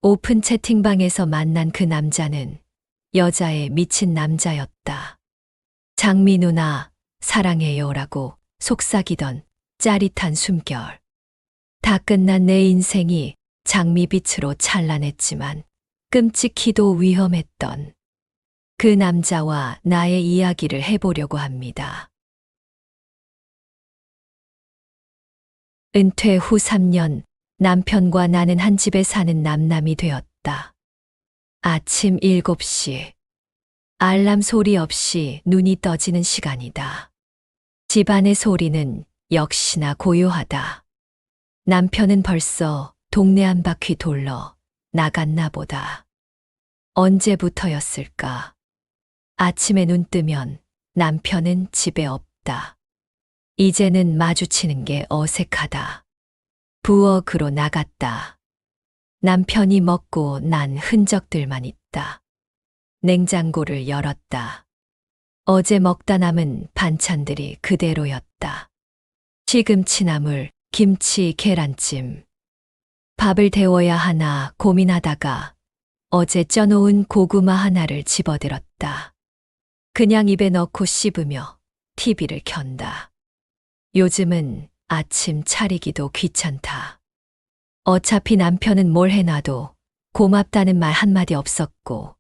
오픈 채팅방에서 만난 그 남자는 여자에 미친 남자였다. 장미 누나, 사랑해요라고 속삭이던 짜릿한 숨결. 다 끝난 내 인생이 장미빛으로 찬란했지만 끔찍히도 위험했던 그 남자와 나의 이야기를 해보려고 합니다. 은퇴 후 3년, 남편과 나는 한 집에 사는 남남이 되었다. 아침 7시. 알람 소리 없이 눈이 떠지는 시간이다. 집안의 소리는 역시나 고요하다. 남편은 벌써 동네 한 바퀴 돌러 나갔나 보다. 언제부터였을까? 아침에 눈 뜨면 남편은 집에 없다. 이제는 마주치는 게 어색하다. 부엌으로 나갔다. 남편이 먹고 난 흔적들만 있다. 냉장고를 열었다. 어제 먹다 남은 반찬들이 그대로였다. 시금치나물, 김치, 계란찜. 밥을 데워야 하나 고민하다가 어제 쪄놓은 고구마 하나를 집어들었다. 그냥 입에 넣고 씹으며 TV를 켠다. 요즘은 아침 차리기도 귀찮다. 어차피 남편은 뭘 해놔도 고맙다는 말 한마디 없었고,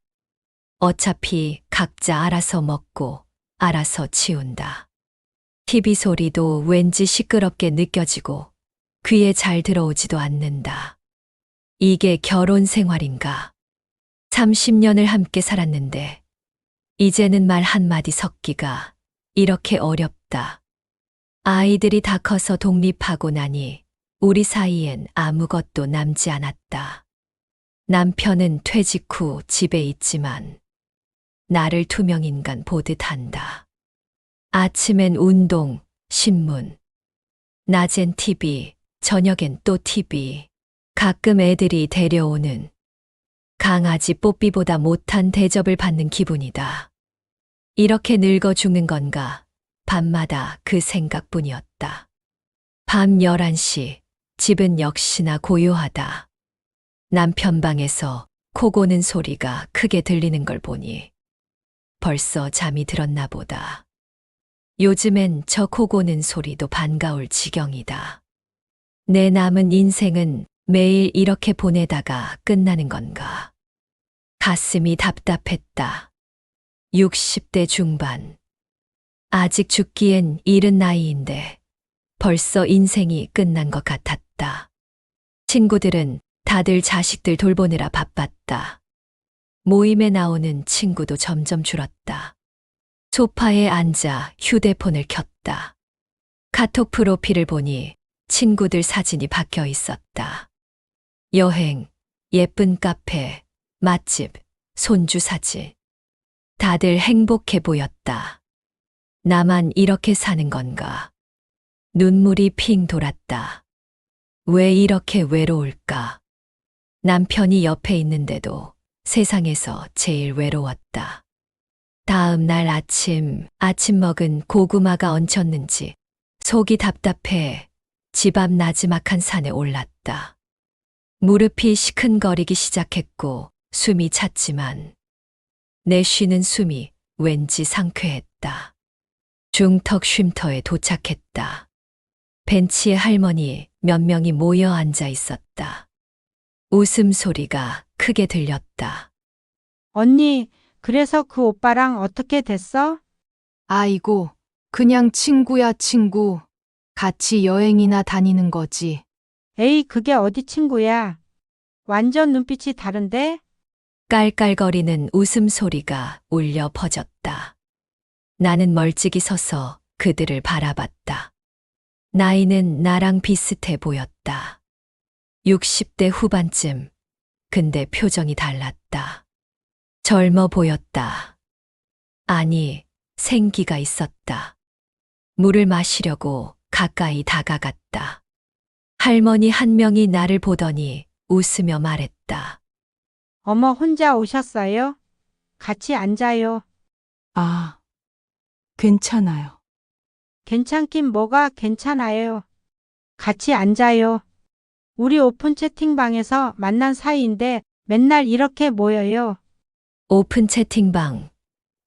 어차피 각자 알아서 먹고 알아서 치운다. TV 소리도 왠지 시끄럽게 느껴지고 귀에 잘 들어오지도 않는다. 이게 결혼 생활인가? 30년을 함께 살았는데 이제는 말 한마디 섞기가 이렇게 어렵다. 아이들이 다 커서 독립하고 나니 우리 사이엔 아무것도 남지 않았다. 남편은 퇴직 후 집에 있지만 나를 투명인간 보듯 한다. 아침엔 운동, 신문, 낮엔 TV, 저녁엔 또 TV. 가끔 애들이 데려오는 강아지 뽀삐보다 못한 대접을 받는 기분이다. 이렇게 늙어 죽는 건가? 밤마다 그 생각뿐이었다. 밤 11시, 집은 역시나 고요하다. 남편 방에서 코 고는 소리가 크게 들리는 걸 보니 벌써 잠이 들었나 보다. 요즘엔 저 코 고는 소리도 반가울 지경이다. 내 남은 인생은 매일 이렇게 보내다가 끝나는 건가? 가슴이 답답했다. 60대 중반. 아직 죽기엔 이른 나이인데 벌써 인생이 끝난 것 같았다. 친구들은 다들 자식들 돌보느라 바빴다. 모임에 나오는 친구도 점점 줄었다. 소파에 앉아 휴대폰을 켰다. 카톡 프로필을 보니 친구들 사진이 박혀 있었다. 여행, 예쁜 카페, 맛집, 손주 사진. 다들 행복해 보였다. 나만 이렇게 사는 건가? 눈물이 핑 돌았다. 왜 이렇게 외로울까? 남편이 옆에 있는데도 세상에서 제일 외로웠다. 다음 날 아침 먹은 고구마가 얹혔는지 속이 답답해 집 앞 나지막한 산에 올랐다. 무릎이 시큰거리기 시작했고 숨이 찼지만 내 쉬는 숨이 왠지 상쾌했다. 중턱 쉼터에 도착했다. 벤치에 할머니 몇 명이 모여 앉아 있었다. 웃음소리가 크게 들렸다. 언니, 그래서 그 오빠랑 어떻게 됐어? 아이고, 그냥 친구야, 친구. 같이 여행이나 다니는 거지. 에이, 그게 어디 친구야? 완전 눈빛이 다른데? 깔깔거리는 웃음소리가 울려 퍼졌다. 나는 멀찍이 서서 그들을 바라봤다. 나이는 나랑 비슷해 보였다. 60대 후반쯤. 근데 표정이 달랐다. 젊어 보였다. 아니, 생기가 있었다. 물을 마시려고 가까이 다가갔다. 할머니 한 명이 나를 보더니 웃으며 말했다. 어머, 혼자 오셨어요? 같이 앉아요. 아, 괜찮아요. 괜찮긴 뭐가 괜찮아요. 같이 앉아요. 우리 오픈 채팅방에서 만난 사이인데 맨날 이렇게 모여요. 오픈 채팅방.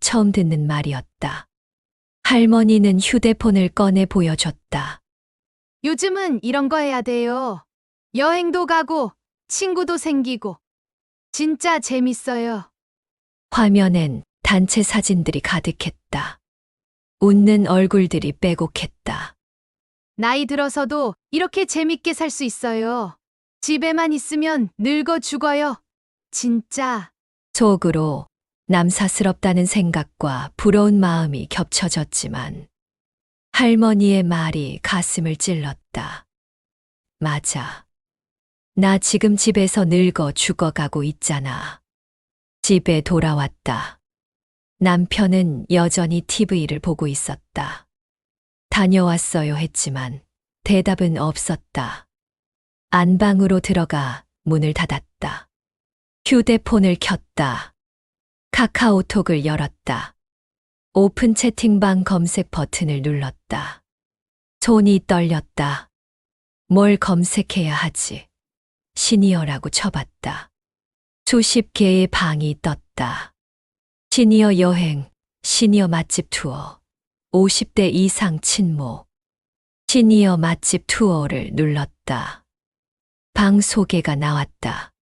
처음 듣는 말이었다. 할머니는 휴대폰을 꺼내 보여줬다. 요즘은 이런 거 해야 돼요. 여행도 가고, 친구도 생기고. 진짜 재밌어요. 화면엔 단체 사진들이 가득했다. 웃는 얼굴들이 빼곡했다. 나이 들어서도 이렇게 재밌게 살 수 있어요. 집에만 있으면 늙어 죽어요. 진짜. 속으로 남사스럽다는 생각과 부러운 마음이 겹쳐졌지만 할머니의 말이 가슴을 찔렀다. 맞아. 나 지금 집에서 늙어 죽어가고 있잖아. 집에 돌아왔다. 남편은 여전히 TV를 보고 있었다. 다녀왔어요 했지만 대답은 없었다. 안방으로 들어가 문을 닫았다. 휴대폰을 켰다. 카카오톡을 열었다. 오픈 채팅방 검색 버튼을 눌렀다. 손이 떨렸다. 뭘 검색해야 하지? 시니어라고 쳐봤다. 수십 개의 방이 떴다. 시니어 여행, 시니어 맛집 투어, 50대 이상 친모, 시니어 맛집 투어를 눌렀다. 방 소개가 나왔다.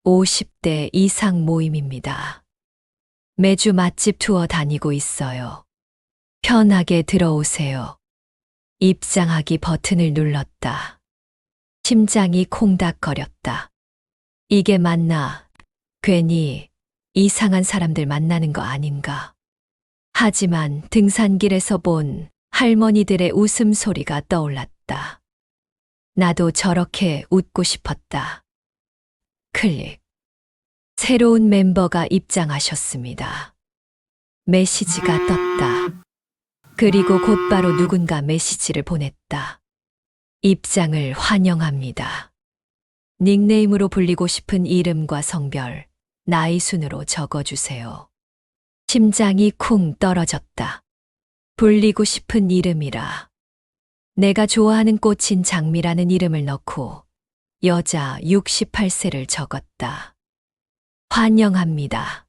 50대 이상 모임입니다. 매주 맛집 투어 다니고 있어요. 편하게 들어오세요. 입장하기 버튼을 눌렀다. 심장이 콩닥거렸다. 이게 맞나? 괜히 이상한 사람들 만나는 거 아닌가? 하지만 등산길에서 본 할머니들의 웃음소리가 떠올랐다. 나도 저렇게 웃고 싶었다. 클릭. 새로운 멤버가 입장하셨습니다. 메시지가 떴다. 그리고 곧바로 누군가 메시지를 보냈다. 입장을 환영합니다. 닉네임으로 불리고 싶은 이름과 성별, 나이 순으로 적어주세요. 심장이 쿵 떨어졌다. 불리고 싶은 이름이라. 내가 좋아하는 꽃인 장미라는 이름을 넣고 여자 68세를 적었다. 환영합니다.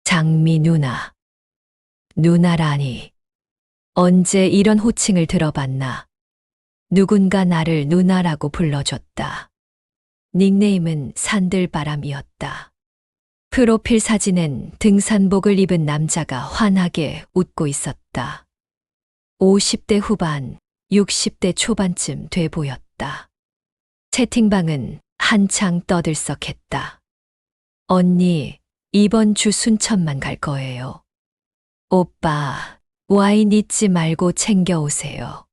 장미 누나. 누나라니. 언제 이런 호칭을 들어봤나? 누군가 나를 누나라고 불러줬다. 닉네임은 산들바람이었다. 프로필 사진엔 등산복을 입은 남자가 환하게 웃고 있었다. 50대 후반, 60대 초반쯤 돼 보였다. 채팅방은 한창 떠들썩했다. 언니, 이번 주 순천만 갈 거예요. 오빠, 와인 잊지 말고 챙겨오세요.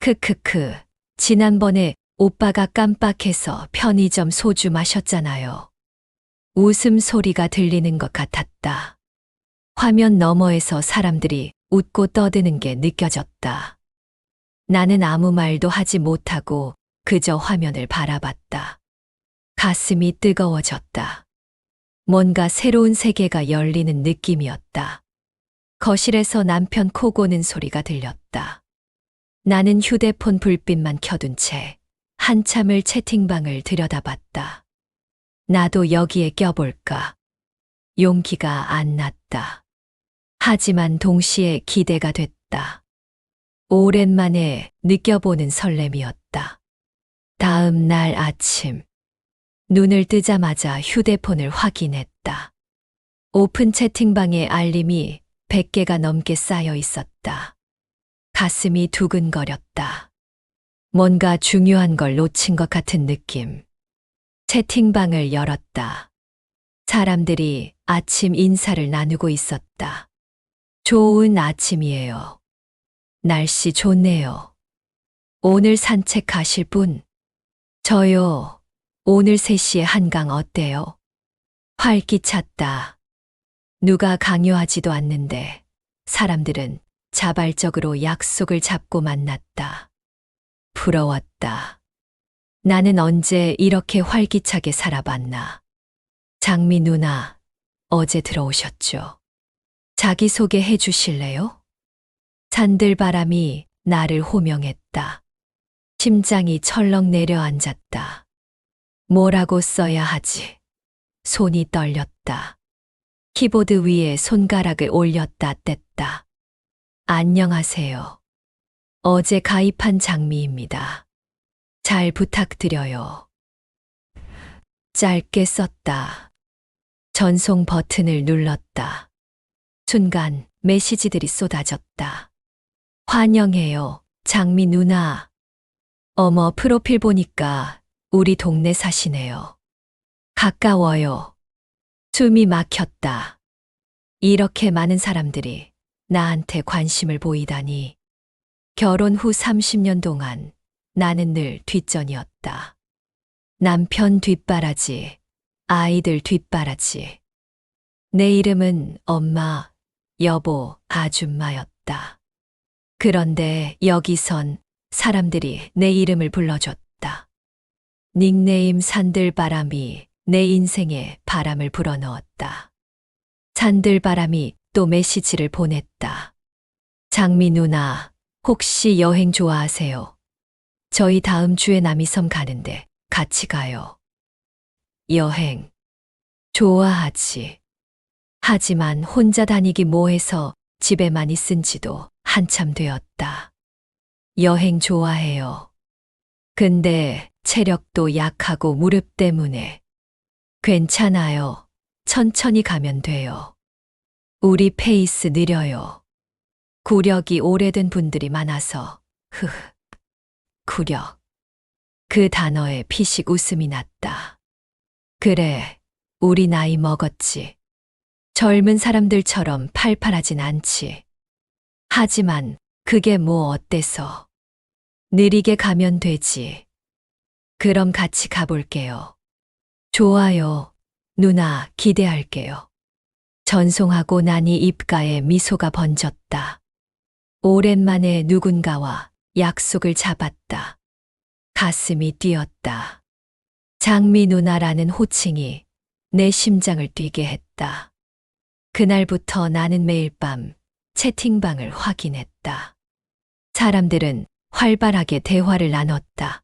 크크크, 지난번에 오빠가 깜빡해서 편의점 소주 마셨잖아요. 웃음소리가 들리는 것 같았다. 화면 너머에서 사람들이 웃고 떠드는 게 느껴졌다. 나는 아무 말도 하지 못하고 그저 화면을 바라봤다. 가슴이 뜨거워졌다. 뭔가 새로운 세계가 열리는 느낌이었다. 거실에서 남편 코 고는 소리가 들렸다. 나는 휴대폰 불빛만 켜둔 채 한참을 채팅방을 들여다봤다. 나도 여기에 껴볼까? 용기가 안 났다. 하지만 동시에 기대가 됐다. 오랜만에 느껴보는 설렘이었다. 다음 날 아침, 눈을 뜨자마자 휴대폰을 확인했다. 오픈 채팅방에 알림이 100개가 넘게 쌓여 있었다. 가슴이 두근거렸다. 뭔가 중요한 걸 놓친 것 같은 느낌. 채팅방을 열었다. 사람들이 아침 인사를 나누고 있었다. 좋은 아침이에요. 날씨 좋네요. 오늘 산책 가실 분? 저요. 오늘 3시에 한강 어때요? 활기찼다. 누가 강요하지도 않는데 사람들은 자발적으로 약속을 잡고 만났다. 부러웠다. 나는 언제 이렇게 활기차게 살아봤나. 장미 누나, 어제 들어오셨죠? 자기소개해 주실래요? 산들바람이 나를 호명했다. 심장이 철렁 내려앉았다. 뭐라고 써야 하지? 손이 떨렸다. 키보드 위에 손가락을 올렸다 뗐다. 안녕하세요. 어제 가입한 장미입니다. 잘 부탁드려요. 짧게 썼다. 전송 버튼을 눌렀다. 순간 메시지들이 쏟아졌다. 환영해요, 장미 누나. 어머, 프로필 보니까 우리 동네 사시네요. 가까워요. 숨이 막혔다. 이렇게 많은 사람들이 나한테 관심을 보이다니. 결혼 후 30년 동안 나는 늘 뒷전이었다. 남편 뒷바라지, 아이들 뒷바라지. 내 이름은 엄마, 여보, 아줌마였다. 그런데 여기선 사람들이 내 이름을 불러줬다. 닉네임 산들바람이 내 인생에 바람을 불어넣었다. 산들바람이 또 메시지를 보냈다. 장미 누나, 혹시 여행 좋아하세요? 저희 다음 주에 남이섬 가는데 같이 가요. 여행. 좋아하지. 하지만 혼자 다니기 뭐해서 집에만 있은 지도 한참 되었다. 여행 좋아해요. 근데 체력도 약하고 무릎 때문에. 괜찮아요. 천천히 가면 돼요. 우리 페이스 느려요. 구력이 오래된 분들이 많아서. 구력. 그 단어에 피식 웃음이 났다. 그래, 우리 나이 먹었지. 젊은 사람들처럼 팔팔하진 않지. 하지만 그게 뭐 어때서. 느리게 가면 되지. 그럼 같이 가볼게요. 좋아요. 누나, 기대할게요. 전송하고 나니 입가에 미소가 번졌다. 오랜만에 누군가와 약속을 잡았다. 가슴이 뛰었다. 장미 누나라는 호칭이 내 심장을 뛰게 했다. 그날부터 나는 매일 밤 채팅방을 확인했다. 사람들은 활발하게 대화를 나눴다.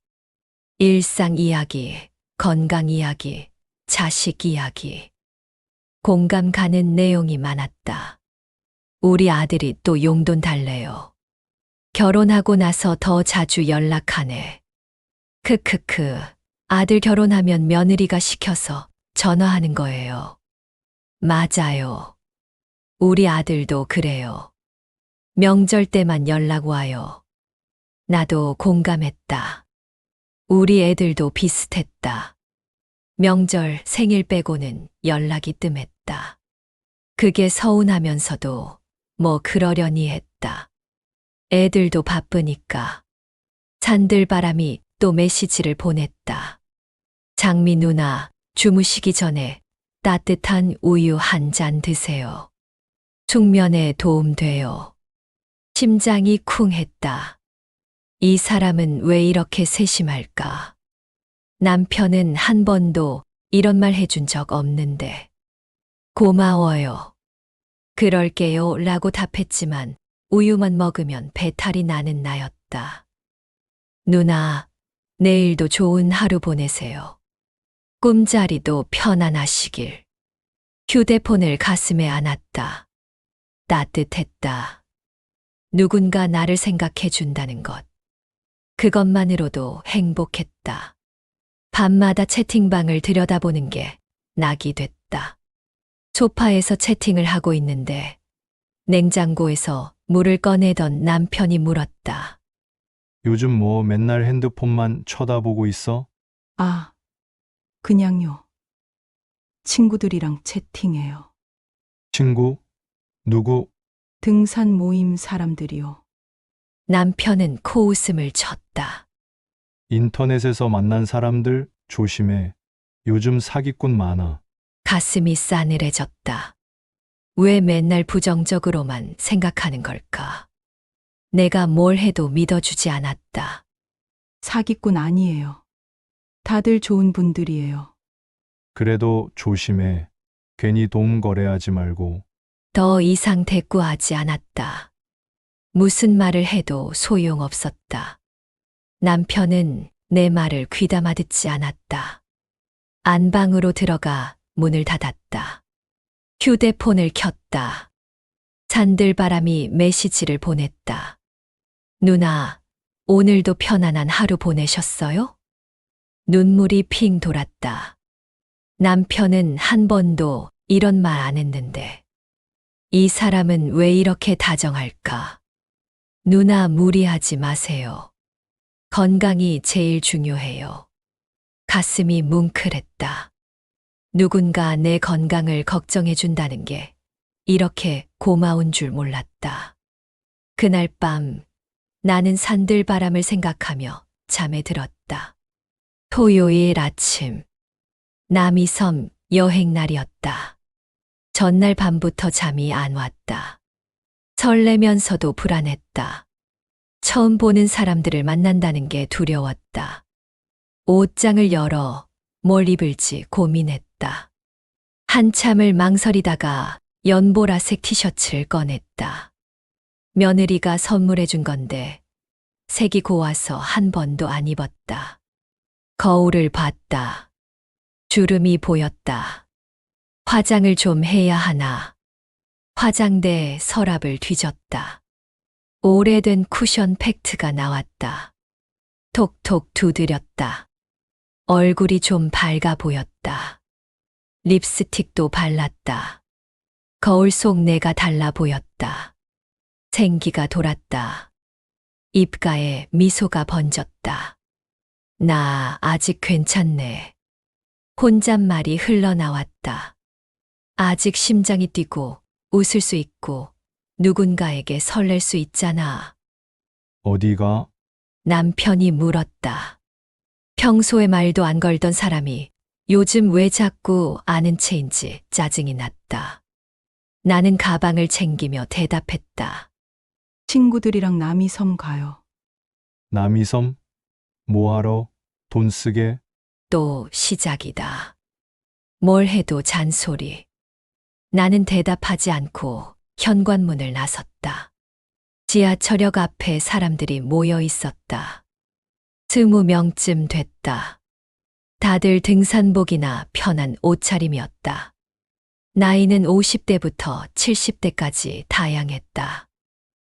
일상 이야기, 건강 이야기, 자식 이야기. 공감 가는 내용이 많았다. 우리 아들이 또 용돈 달래요. 결혼하고 나서 더 자주 연락하네. 크크크, 아들 결혼하면 며느리가 시켜서 전화하는 거예요. 맞아요. 우리 아들도 그래요. 명절 때만 연락 와요. 나도 공감했다. 우리 애들도 비슷했다. 명절, 생일 빼고는 연락이 뜸했다. 그게 서운하면서도 뭐 그러려니 했다. 애들도 바쁘니까. 산들바람이 또 메시지를 보냈다. 장미 누나, 주무시기 전에 따뜻한 우유 한 잔 드세요. 숙면에 도움돼요. 심장이 쿵 했다. 이 사람은 왜 이렇게 세심할까? 남편은 한 번도 이런 말 해준 적 없는데. 고마워요. 그럴게요 라고 답했지만 우유만 먹으면 배탈이 나는 나였다. 누나, 내일도 좋은 하루 보내세요. 꿈자리도 편안하시길. 휴대폰을 가슴에 안았다. 따뜻했다. 누군가 나를 생각해 준다는 것. 그것만으로도 행복했다. 밤마다 채팅방을 들여다보는 게 낙이 됐다. 소파에서 채팅을 하고 있는데 냉장고에서 물을 꺼내던 남편이 물었다. 요즘 뭐 맨날 핸드폰만 쳐다보고 있어? 아, 그냥요. 친구들이랑 채팅해요. 친구? 누구? 등산 모임 사람들이요. 남편은 코웃음을 쳤다. 인터넷에서 만난 사람들 조심해. 요즘 사기꾼 많아. 가슴이 싸늘해졌다. 왜 맨날 부정적으로만 생각하는 걸까? 내가 뭘 해도 믿어주지 않았다. 사기꾼 아니에요. 다들 좋은 분들이에요. 그래도 조심해. 괜히 돈 거래하지 말고. 더 이상 대꾸하지 않았다. 무슨 말을 해도 소용없었다. 남편은 내 말을 귀담아 듣지 않았다. 안방으로 들어가 문을 닫았다. 휴대폰을 켰다. 산들바람이 메시지를 보냈다. 누나, 오늘도 편안한 하루 보내셨어요? 눈물이 핑 돌았다. 남편은 한 번도 이런 말 안 했는데. 이 사람은 왜 이렇게 다정할까? 누나 무리하지 마세요. 건강이 제일 중요해요. 가슴이 뭉클했다. 누군가 내 건강을 걱정해 준다는 게 이렇게 고마운 줄 몰랐다. 그날 밤 나는 산들바람을 생각하며 잠에 들었다. 토요일 아침, 남이섬 여행날이었다. 전날 밤부터 잠이 안 왔다. 설레면서도 불안했다. 처음 보는 사람들을 만난다는 게 두려웠다. 옷장을 열어 뭘 입을지 고민했다. 한참을 망설이다가 연보라색 티셔츠를 꺼냈다. 며느리가 선물해 준 건데 색이 고와서 한 번도 안 입었다. 거울을 봤다. 주름이 보였다. 화장을 좀 해야 하나. 화장대 서랍을 뒤졌다. 오래된 쿠션 팩트가 나왔다. 톡톡 두드렸다. 얼굴이 좀 밝아 보였다. 립스틱도 발랐다. 거울 속 내가 달라 보였다. 생기가 돌았다. 입가에 미소가 번졌다. 나 아직 괜찮네. 혼잣말이 흘러나왔다. 아직 심장이 뛰고 웃을 수 있고 누군가에게 설렐 수 있잖아. 어디가? 남편이 물었다. 평소에 말도 안 걸던 사람이 요즘 왜 자꾸 아는 체인지 짜증이 났다. 나는 가방을 챙기며 대답했다. 친구들이랑 남이섬 가요. 남이섬? 뭐하러? 돈 쓰게? 또 시작이다. 뭘 해도 잔소리. 나는 대답하지 않고 현관문을 나섰다. 지하철역 앞에 사람들이 모여 있었다. 20명쯤 됐다. 다들 등산복이나 편한 옷차림이었다. 나이는 50대부터 70대까지 다양했다.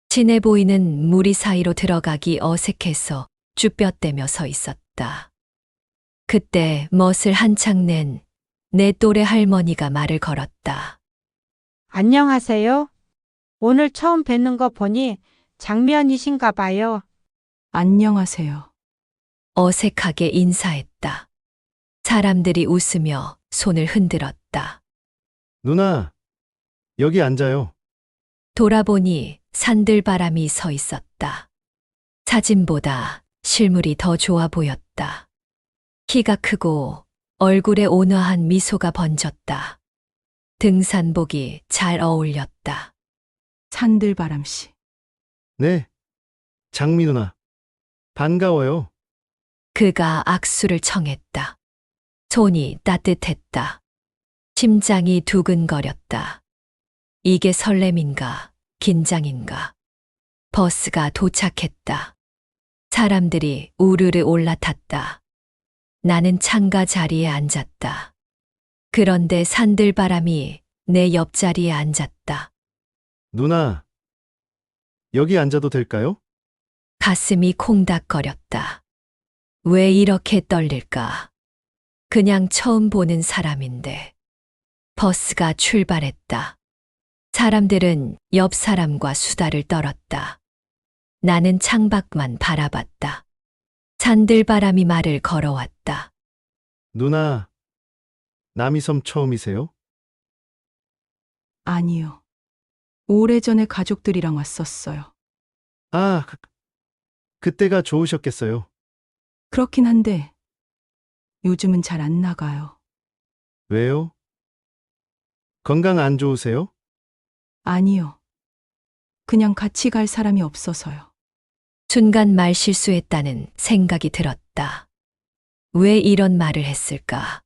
진해 보이는 무리 사이로 들어가기 어색해서 쭈뼛대며 서 있었다. 그때 멋을 한창 낸 내 또래 할머니가 말을 걸었다. 안녕하세요. 오늘 처음 뵙는 거 보니 장면이신가 봐요. 안녕하세요. 어색하게 인사했다. 사람들이 웃으며 손을 흔들었다. 누나, 여기 앉아요. 돌아보니 산들바람이 서 있었다. 사진보다 실물이 더 좋아 보였다. 키가 크고 얼굴에 온화한 미소가 번졌다. 등산복이 잘 어울렸다. 산들바람 씨. 네, 장미 누나. 반가워요. 그가 악수를 청했다. 손이 따뜻했다. 심장이 두근거렸다. 이게 설렘인가, 긴장인가. 버스가 도착했다. 사람들이 우르르 올라탔다. 나는 창가 자리에 앉았다. 그런데 산들바람이 내 옆자리에 앉았다. 누나, 여기 앉아도 될까요? 가슴이 콩닥거렸다. 왜 이렇게 떨릴까? 그냥 처음 보는 사람인데. 버스가 출발했다. 사람들은 옆 사람과 수다를 떨었다. 나는 창밖만 바라봤다. 산들바람이 말을 걸어왔다. 누나, 남이섬 처음이세요? 아니요. 오래전에 가족들이랑 왔었어요. 아, 그때가 좋으셨겠어요. 그렇긴 한데 요즘은 잘 안 나가요. 왜요? 건강 안 좋으세요? 아니요. 그냥 같이 갈 사람이 없어서요. 순간 말 실수했다는 생각이 들었다. 왜 이런 말을 했을까?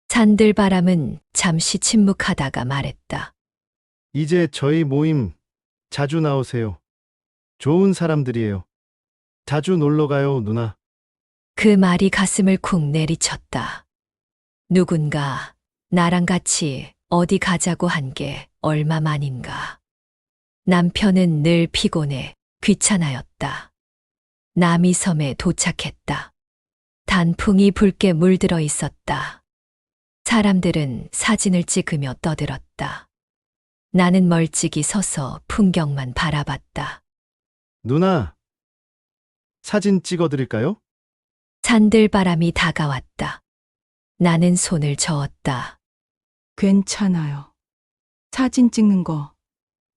산들바람은 잠시 침묵하다가 말했다. 이제 저희 모임 자주 나오세요. 좋은 사람들이에요. 자주 놀러 가요, 누나. 그 말이 가슴을 쿵 내리쳤다. 누군가 나랑 같이 어디 가자고 한 게 얼마만인가. 남편은 늘 피곤해 귀찮아였다. 남이섬에 도착했다. 단풍이 붉게 물들어 있었다. 사람들은 사진을 찍으며 떠들었다. 나는 멀찍이 서서 풍경만 바라봤다. 누나, 사진 찍어드릴까요? 산들바람이 다가왔다. 나는 손을 저었다. 괜찮아요. 사진 찍는 거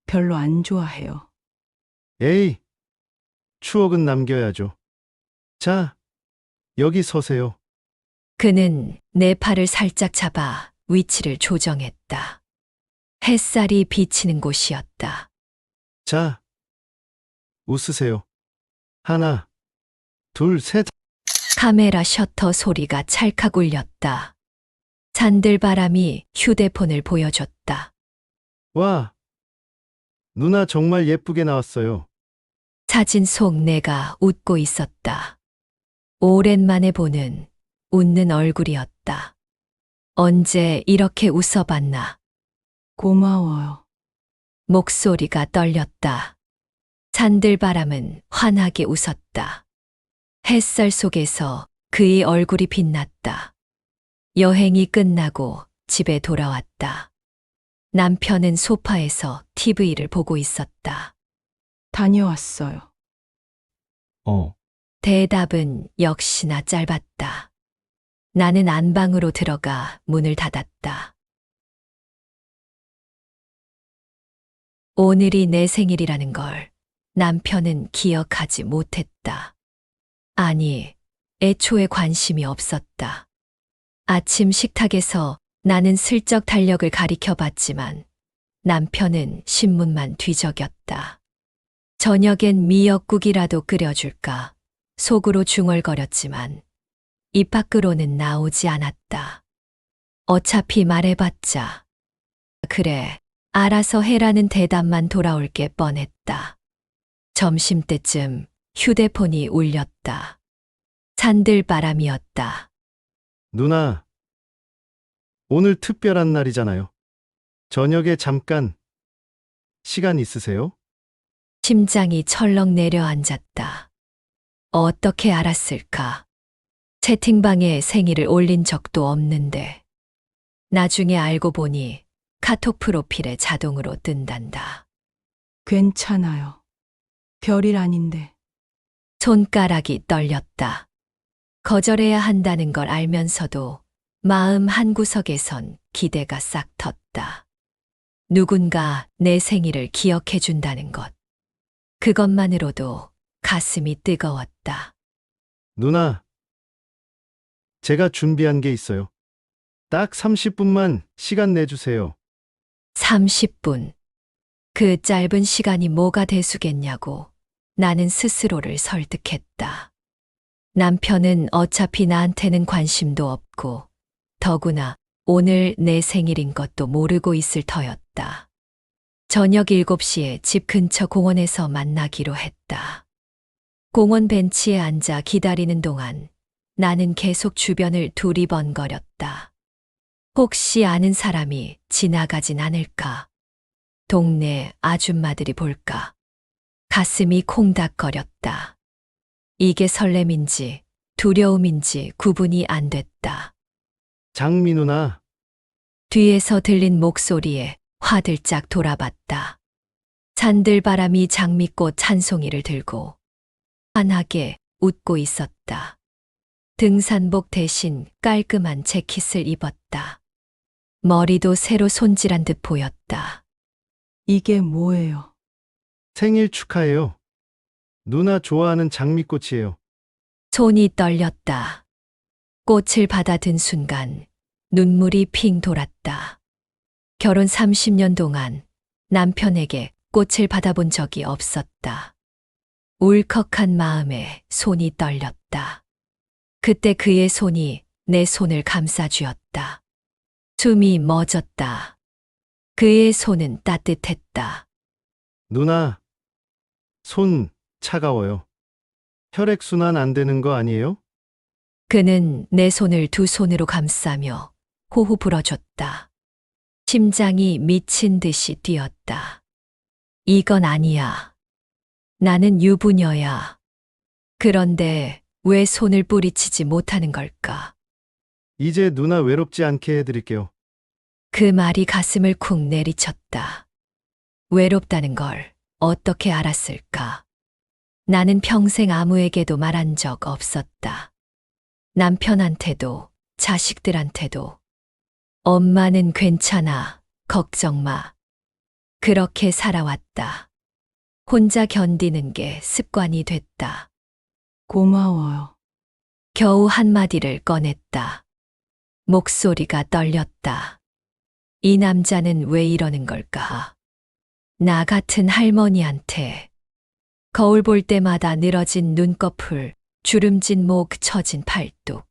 별로 안 좋아해요. 에이, 추억은 남겨야죠. 자, 여기 서세요. 그는 내 팔을 살짝 잡아 위치를 조정했다. 햇살이 비치는 곳이었다. 자, 웃으세요. 하나, 둘, 셋. 카메라 셔터 소리가 찰칵 울렸다. 산들바람이 휴대폰을 보여줬다. 와, 누나 정말 예쁘게 나왔어요. 사진 속 내가 웃고 있었다. 오랜만에 보는 웃는 얼굴이었다. 언제 이렇게 웃어봤나? 고마워요. 목소리가 떨렸다. 산들바람은 환하게 웃었다. 햇살 속에서 그의 얼굴이 빛났다. 여행이 끝나고 집에 돌아왔다. 남편은 소파에서 TV를 보고 있었다. 다녀왔어요. 대답은 역시나 짧았다. 나는 안방으로 들어가 문을 닫았다. 오늘이 내 생일이라는 걸 남편은 기억하지 못했다. 아니, 애초에 관심이 없었다. 아침 식탁에서 나는 슬쩍 달력을 가리켜 봤지만 남편은 신문만 뒤적였다. 저녁엔 미역국이라도 끓여줄까 속으로 중얼거렸지만 입 밖으로는 나오지 않았다. 어차피 말해봤자 그래, 알아서 해라는 대답만 돌아올 게 뻔했다. 점심때쯤 휴대폰이 울렸다. 산들바람이었다. 누나, 오늘 특별한 날이잖아요. 저녁에 잠깐 시간 있으세요? 심장이 철렁 내려앉았다. 어떻게 알았을까? 채팅방에 생일을 올린 적도 없는데. 나중에 알고 보니 카톡 프로필에 자동으로 뜬단다. 괜찮아요. 별일 아닌데. 손가락이 떨렸다. 거절해야 한다는 걸 알면서도 마음 한구석에선 기대가 싹 텄다. 누군가 내 생일을 기억해 준다는 것. 그것만으로도 가슴이 뜨거웠다. 누나, 제가 준비한 게 있어요. 딱 30분만 시간 내주세요. 30분. 그 짧은 시간이 뭐가 대수겠냐고 나는 스스로를 설득했다. 남편은 어차피 나한테는 관심도 없고 더구나 오늘 내 생일인 것도 모르고 있을 터였다. 저녁 7시에 집 근처 공원에서 만나기로 했다. 공원 벤치에 앉아 기다리는 동안 나는 계속 주변을 두리번거렸다. 혹시 아는 사람이 지나가진 않을까? 동네 아줌마들이 볼까? 가슴이 콩닥거렸다. 이게 설렘인지 두려움인지 구분이 안 됐다. 장미 누나, 뒤에서 들린 목소리에 화들짝 돌아봤다. 산들바람이 장미꽃 한 송이를 들고 환하게 웃고 있었다. 등산복 대신 깔끔한 재킷을 입었다. 머리도 새로 손질한 듯 보였다. 이게 뭐예요? 생일 축하해요. 누나 좋아하는 장미꽃이에요. 손이 떨렸다. 꽃을 받아든 순간 눈물이 핑 돌았다. 결혼 30년 동안 남편에게 꽃을 받아본 적이 없었다. 울컥한 마음에 손이 떨렸다. 그때 그의 손이 내 손을 감싸쥐었다. 숨이 멎었다. 그의 손은 따뜻했다. 누나, 손 차가워요. 혈액순환 안 되는 거 아니에요? 그는 내 손을 두 손으로 감싸며 호호 불어줬다. 심장이 미친 듯이 뛰었다. 이건 아니야. 나는 유부녀야. 그런데 왜 손을 뿌리치지 못하는 걸까? 이제 누나 외롭지 않게 해드릴게요. 그 말이 가슴을 쿵 내리쳤다. 외롭다는 걸 어떻게 알았을까? 나는 평생 아무에게도 말한 적 없었다. 남편한테도, 자식들한테도. 엄마는 괜찮아, 걱정 마. 그렇게 살아왔다. 혼자 견디는 게 습관이 됐다. 고마워요. 겨우 한마디를 꺼냈다. 목소리가 떨렸다. 이 남자는 왜 이러는 걸까? 나 같은 할머니한테 거울 볼 때마다 늘어진 눈꺼풀, 주름진 목, 처진 팔뚝.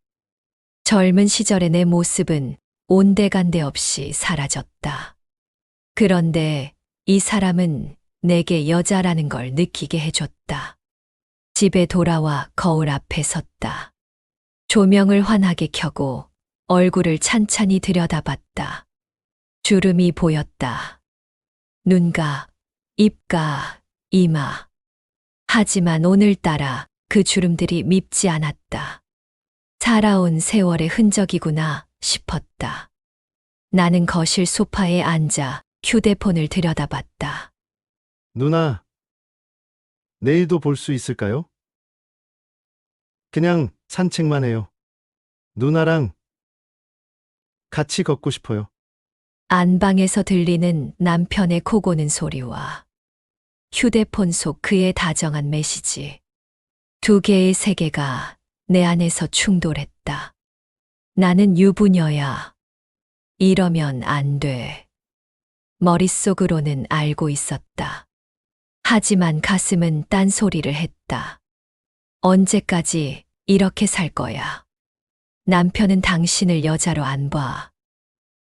젊은 시절의 내 모습은 온데간데 없이 사라졌다. 그런데 이 사람은 내게 여자라는 걸 느끼게 해줬다. 집에 돌아와 거울 앞에 섰다. 조명을 환하게 켜고 얼굴을 찬찬히 들여다봤다. 주름이 보였다. 눈가, 입가, 이마. 하지만 오늘따라 그 주름들이 밉지 않았다. 살아온 세월의 흔적이구나 싶었다. 나는 거실 소파에 앉아 휴대폰을 들여다봤다. 누나, 내일도 볼 수 있을까요? 그냥 산책만 해요. 누나랑 같이 걷고 싶어요. 안방에서 들리는 남편의 코 고는 소리와 휴대폰 속 그의 다정한 메시지. 두 개의 세계가 내 안에서 충돌했다. 나는 유부녀야. 이러면 안 돼. 머릿속으로는 알고 있었다. 하지만 가슴은 딴소리를 했다. 언제까지 이렇게 살 거야? 남편은 당신을 여자로 안 봐.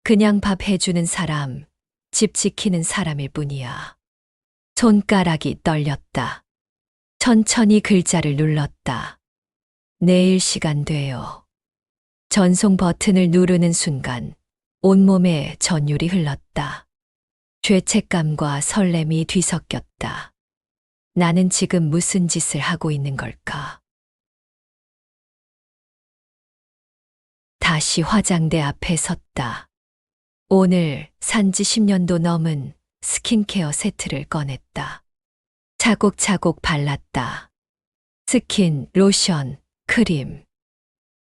그냥 밥 해주는 사람, 집 지키는 사람일 뿐이야. 손가락이 떨렸다. 천천히 글자를 눌렀다. 내일 시간 돼요. 전송 버튼을 누르는 순간 온몸에 전율이 흘렀다. 죄책감과 설렘이 뒤섞였다. 나는 지금 무슨 짓을 하고 있는 걸까? 다시 화장대 앞에 섰다. 오늘 산지 10년도 넘은 스킨케어 세트를 꺼냈다. 차곡차곡 발랐다. 스킨, 로션, 크림.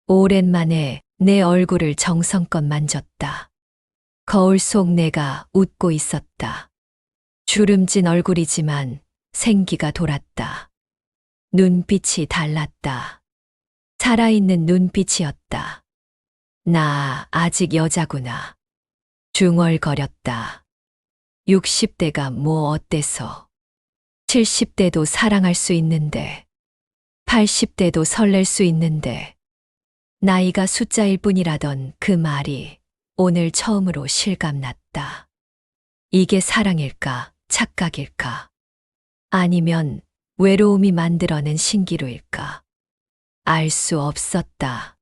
오랜만에 내 얼굴을 정성껏 만졌다. 거울 속 내가 웃고 있었다. 주름진 얼굴이지만 생기가 돌았다. 눈빛이 달랐다. 살아있는 눈빛이었다. 나 아직 여자구나. 중얼거렸다. 60대가 뭐 어때서? 70대도 사랑할 수 있는데, 80대도 설렐 수 있는데, 나이가 숫자일 뿐이라던 그 말이 오늘 처음으로 실감났다. 이게 사랑일까, 착각일까? 아니면 외로움이 만들어낸 신기루일까? 알 수 없었다.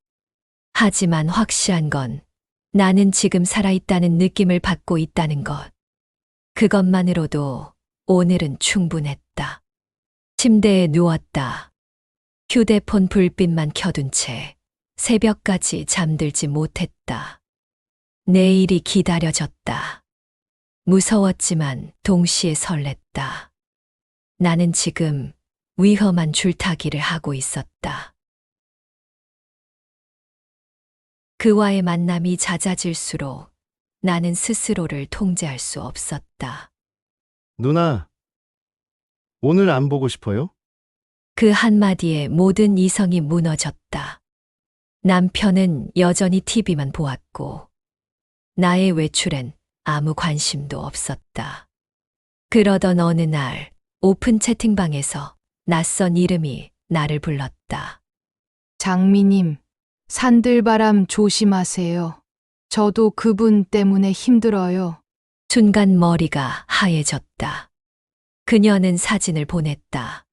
하지만 확실한 건 나는 지금 살아있다는 느낌을 받고 있다는 것. 그것만으로도 오늘은 충분했다. 침대에 누웠다. 휴대폰 불빛만 켜둔 채 새벽까지 잠들지 못했다. 내일이 기다려졌다. 무서웠지만 동시에 설렜다. 나는 지금 위험한 줄타기를 하고 있었다. 그와의 만남이 잦아질수록 나는 스스로를 통제할 수 없었다. 누나, 오늘 안 보고 싶어요? 그 한마디에 모든 이성이 무너졌다. 남편은 여전히 TV만 보았고, 나의 외출엔 아무 관심도 없었다. 그러던 어느 날, 오픈 채팅방에서 낯선 이름이 나를 불렀다. 장미님, 산들바람 조심하세요. 저도 그분 때문에 힘들어요. 순간 머리가 하얘졌다. 그녀는 사진을 보냈다.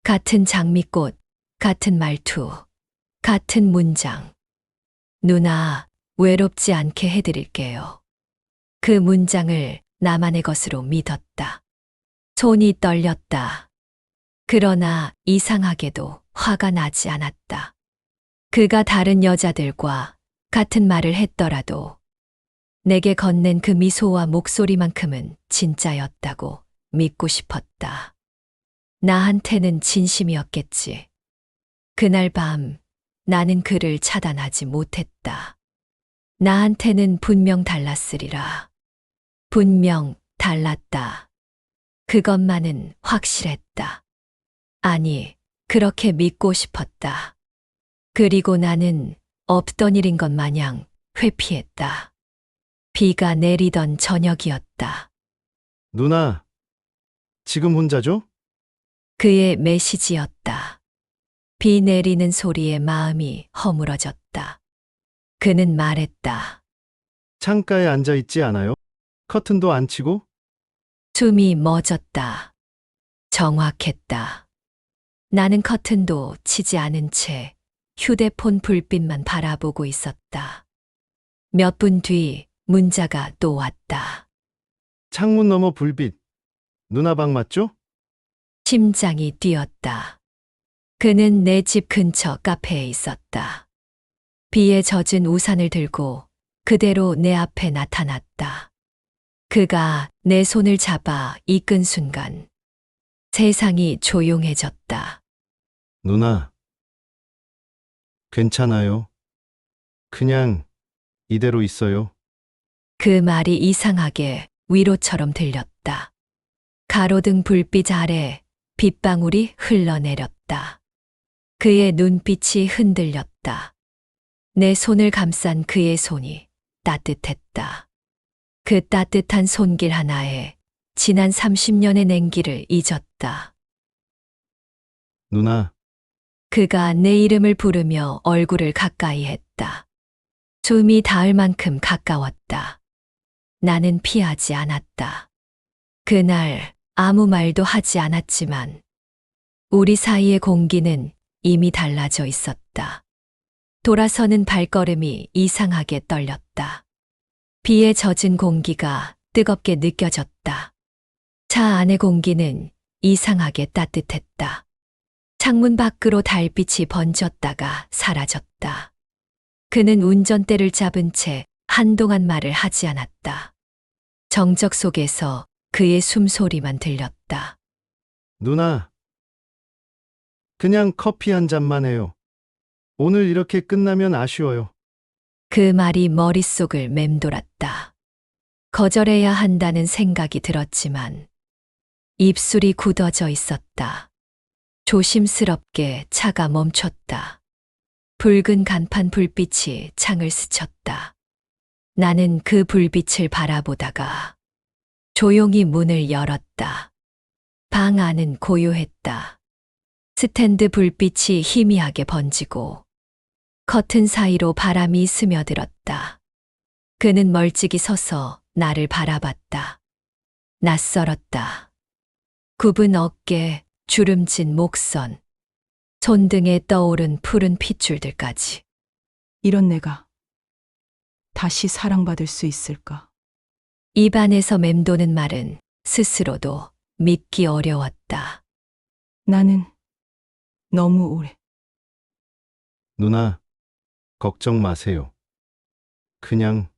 같은 장미꽃, 같은 말투, 같은 문장. 누나, 외롭지 않게 해드릴게요. 그 문장을 나만의 것으로 믿었다. 손이 떨렸다. 그러나 이상하게도 화가 나지 않았다. 그가 다른 여자들과 같은 말을 했더라도 내게 건넨 그 미소와 목소리만큼은 진짜였다고 믿고 싶었다. 나한테는 진심이었겠지. 그날 밤 나는 그를 차단하지 못했다. 나한테는 분명 달랐으리라. 분명 달랐다. 그것만은 확실했다. 아니, 그렇게 믿고 싶었다. 그리고 나는 없던 일인 것 마냥 회피했다. 비가 내리던 저녁이었다. 누나, 지금 혼자죠? 그의 메시지였다. 비 내리는 소리에 마음이 허물어졌다. 그는 말했다. 창가에 앉아 있지 않아요? 커튼도 안 치고? 숨이 멎었다. 정확했다. 나는 커튼도 치지 않은 채 휴대폰 불빛만 바라보고 있었다. 몇 분 뒤 문자가 또 왔다. 창문 너머 불빛. 누나 방 맞죠? 심장이 뛰었다. 그는 내 집 근처 카페에 있었다. 비에 젖은 우산을 들고 그대로 내 앞에 나타났다. 그가 내 손을 잡아 이끈 순간 세상이 조용해졌다. 누나. 괜찮아요. 그냥 이대로 있어요. 그 말이 이상하게 위로처럼 들렸다. 가로등 불빛 아래 빗방울이 흘러내렸다. 그의 눈빛이 흔들렸다. 내 손을 감싼 그의 손이 따뜻했다. 그 따뜻한 손길 하나에 지난 30년의 냉기를 잊었다. 누나, 그가 내 이름을 부르며 얼굴을 가까이 했다. 숨이 닿을 만큼 가까웠다. 나는 피하지 않았다. 그날 아무 말도 하지 않았지만 우리 사이의 공기는 이미 달라져 있었다. 돌아서는 발걸음이 이상하게 떨렸다. 비에 젖은 공기가 뜨겁게 느껴졌다. 차 안의 공기는 이상하게 따뜻했다. 창문 밖으로 달빛이 번졌다가 사라졌다. 그는 운전대를 잡은 채 한동안 말을 하지 않았다. 정적 속에서 그의 숨소리만 들렸다. 누나. 그냥 커피 한 잔만 해요. 오늘 이렇게 끝나면 아쉬워요. 그 말이 머릿속을 맴돌았다. 거절해야 한다는 생각이 들었지만 입술이 굳어져 있었다. 조심스럽게 차가 멈췄다. 붉은 간판 불빛이 창을 스쳤다. 나는 그 불빛을 바라보다가 조용히 문을 열었다. 방 안은 고요했다. 스탠드 불빛이 희미하게 번지고 커튼 사이로 바람이 스며들었다. 그는 멀찍이 서서 나를 바라봤다. 낯설었다. 굽은 어깨, 주름진 목선, 손등에 떠오른 푸른 핏줄들까지. 이런 내가 다시 사랑받을 수 있을까? 입안에서 맴도는 말은 스스로도 믿기 어려웠다. 나는 너무 오래 누나, 걱정 마세요. 그냥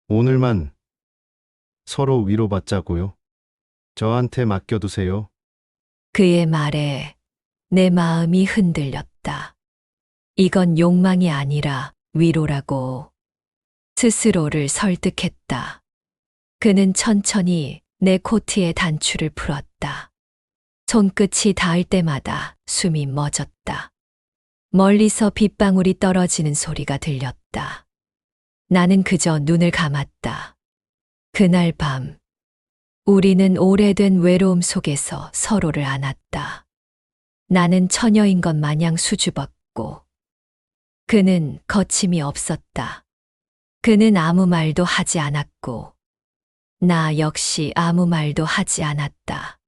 오늘만 서로 위로받자고요. 저한테 맡겨두세요. 그의 말에 내 마음이 흔들렸다. 이건 욕망이 아니라 위로라고 스스로를 설득했다. 그는 천천히 내 코트의 단추를 풀었다. 손끝이 닿을 때마다 숨이 멎었다. 멀리서 빗방울이 떨어지는 소리가 들렸다. 나는 그저 눈을 감았다. 그날 밤, 우리는 오래된 외로움 속에서 서로를 안았다. 나는 처녀인 것 마냥 수줍었고, 그는 거침이 없었다. 그는 아무 말도 하지 않았고, 나 역시 아무 말도 하지 않았다.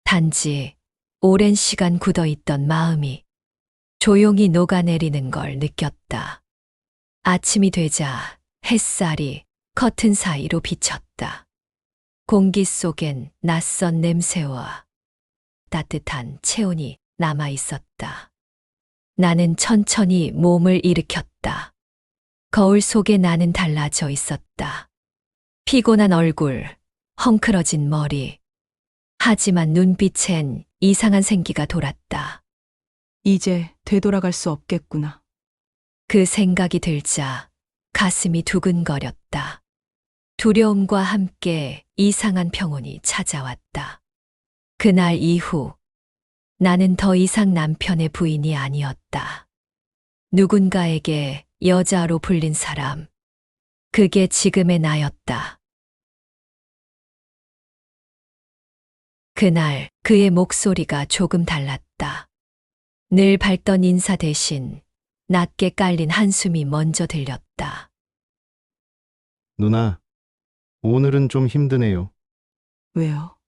단지 오랜 시간 굳어있던 마음이 조용히 녹아내리는 걸 느꼈다. 아침이 되자 햇살이 커튼 사이로 비쳤다. 공기 속엔 낯선 냄새와 따뜻한 체온이 남아 있었다. 나는 천천히 몸을 일으켰다. 거울 속에 나는 달라져 있었다. 피곤한 얼굴, 헝클어진 머리. 하지만 눈빛엔 이상한 생기가 돌았다. 이제 되돌아갈 수 없겠구나. 그 생각이 들자 가슴이 두근거렸다. 두려움과 함께 이상한 평온이 찾아왔다. 그날 이후 나는 더 이상 남편의 부인이 아니었다. 누군가에게 여자로 불린 사람. 그게 지금의 나였다. 그날 그의 목소리가 조금 달랐다. 늘 밝던 인사 대신 낮게 깔린 한숨이 먼저 들렸다. 누나, 오늘은 좀 힘드네요. 왜요?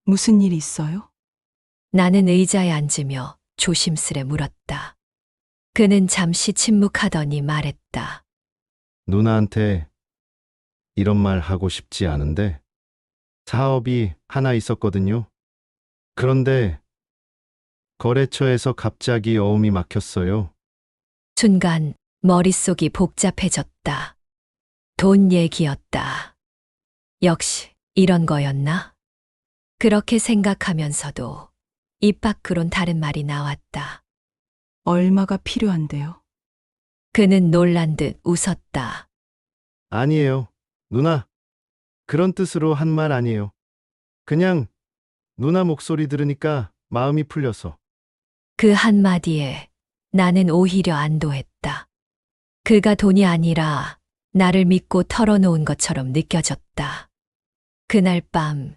무슨 일 있어요? 나는 의자에 앉으며 조심스레 물었다. 그는 잠시 침묵하더니 말했다. 누나한테 이런 말 하고 싶지 않은데 사업이 하나 있었거든요. 그런데 거래처에서 갑자기 어음이 막혔어요. 순간 머릿속이 복잡해졌다. 돈 얘기였다. 역시 이런 거였나? 그렇게 생각하면서도 입 밖으론 다른 말이 나왔다. 얼마가 필요한데요? 그는 놀란 듯 웃었다. 아니에요. 누나, 그런 뜻으로 한 말 아니에요. 그냥 누나 목소리 들으니까 마음이 풀려서. 그 한마디에 나는 오히려 안도했다. 그가 돈이 아니라 나를 믿고 털어놓은 것처럼 느껴졌다. 그날 밤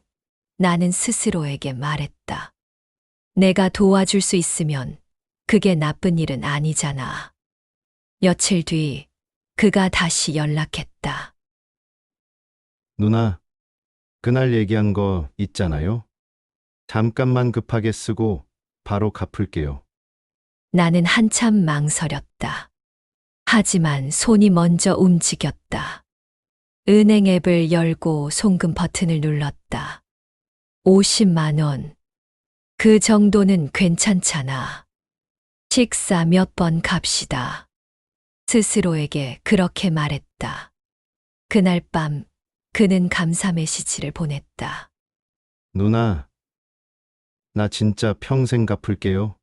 나는 스스로에게 말했다. 내가 도와줄 수 있으면 그게 나쁜 일은 아니잖아. 며칠 뒤 그가 다시 연락했다. 누나, 그날 얘기한 거 있잖아요. 잠깐만 급하게 쓰고 바로 갚을게요. 나는 한참 망설였다. 하지만 손이 먼저 움직였다. 은행 앱을 열고 송금 버튼을 눌렀다. 50만 원. 그 정도는 괜찮잖아. 식사 몇 번 갑시다. 스스로에게 그렇게 말했다. 그날 밤 그는 감사 메시지를 보냈다. 누나, 나 진짜 평생 갚을게요.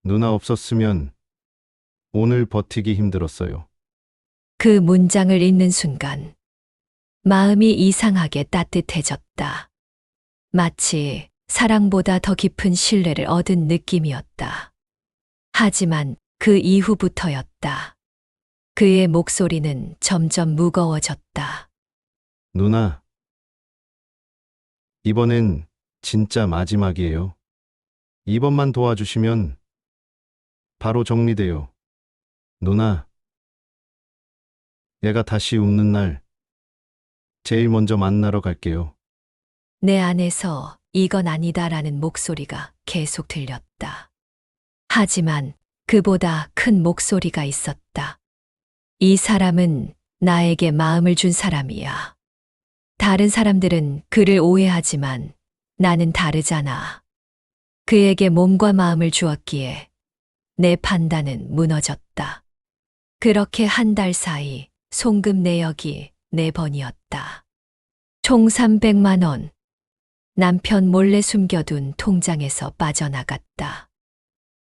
누나 없었으면 오늘 버티기 힘들었어요. 그 문장을 읽는 순간 마음이 이상하게 따뜻해졌다. 마치 사랑보다 더 깊은 신뢰를 얻은 느낌이었다. 하지만 그 이후부터였다. 그의 목소리는 점점 무거워졌다. 누나, 이번엔 진짜 마지막이에요. 이번만 도와주시면 바로 정리돼요. 누나, 얘가 다시 웃는 날 제일 먼저 만나러 갈게요. 내 안에서 이건 아니다라는 목소리가 계속 들렸다. 하지만 그보다 큰 목소리가 있었다. 이 사람은 나에게 마음을 준 사람이야. 다른 사람들은 그를 오해하지만 나는 다르잖아. 그에게 몸과 마음을 주었기에 내 판단은 무너졌다. 그렇게 한 달 사이 송금 내역이 4번이었다. 총 300만 원. 남편 몰래 숨겨둔 통장에서 빠져나갔다.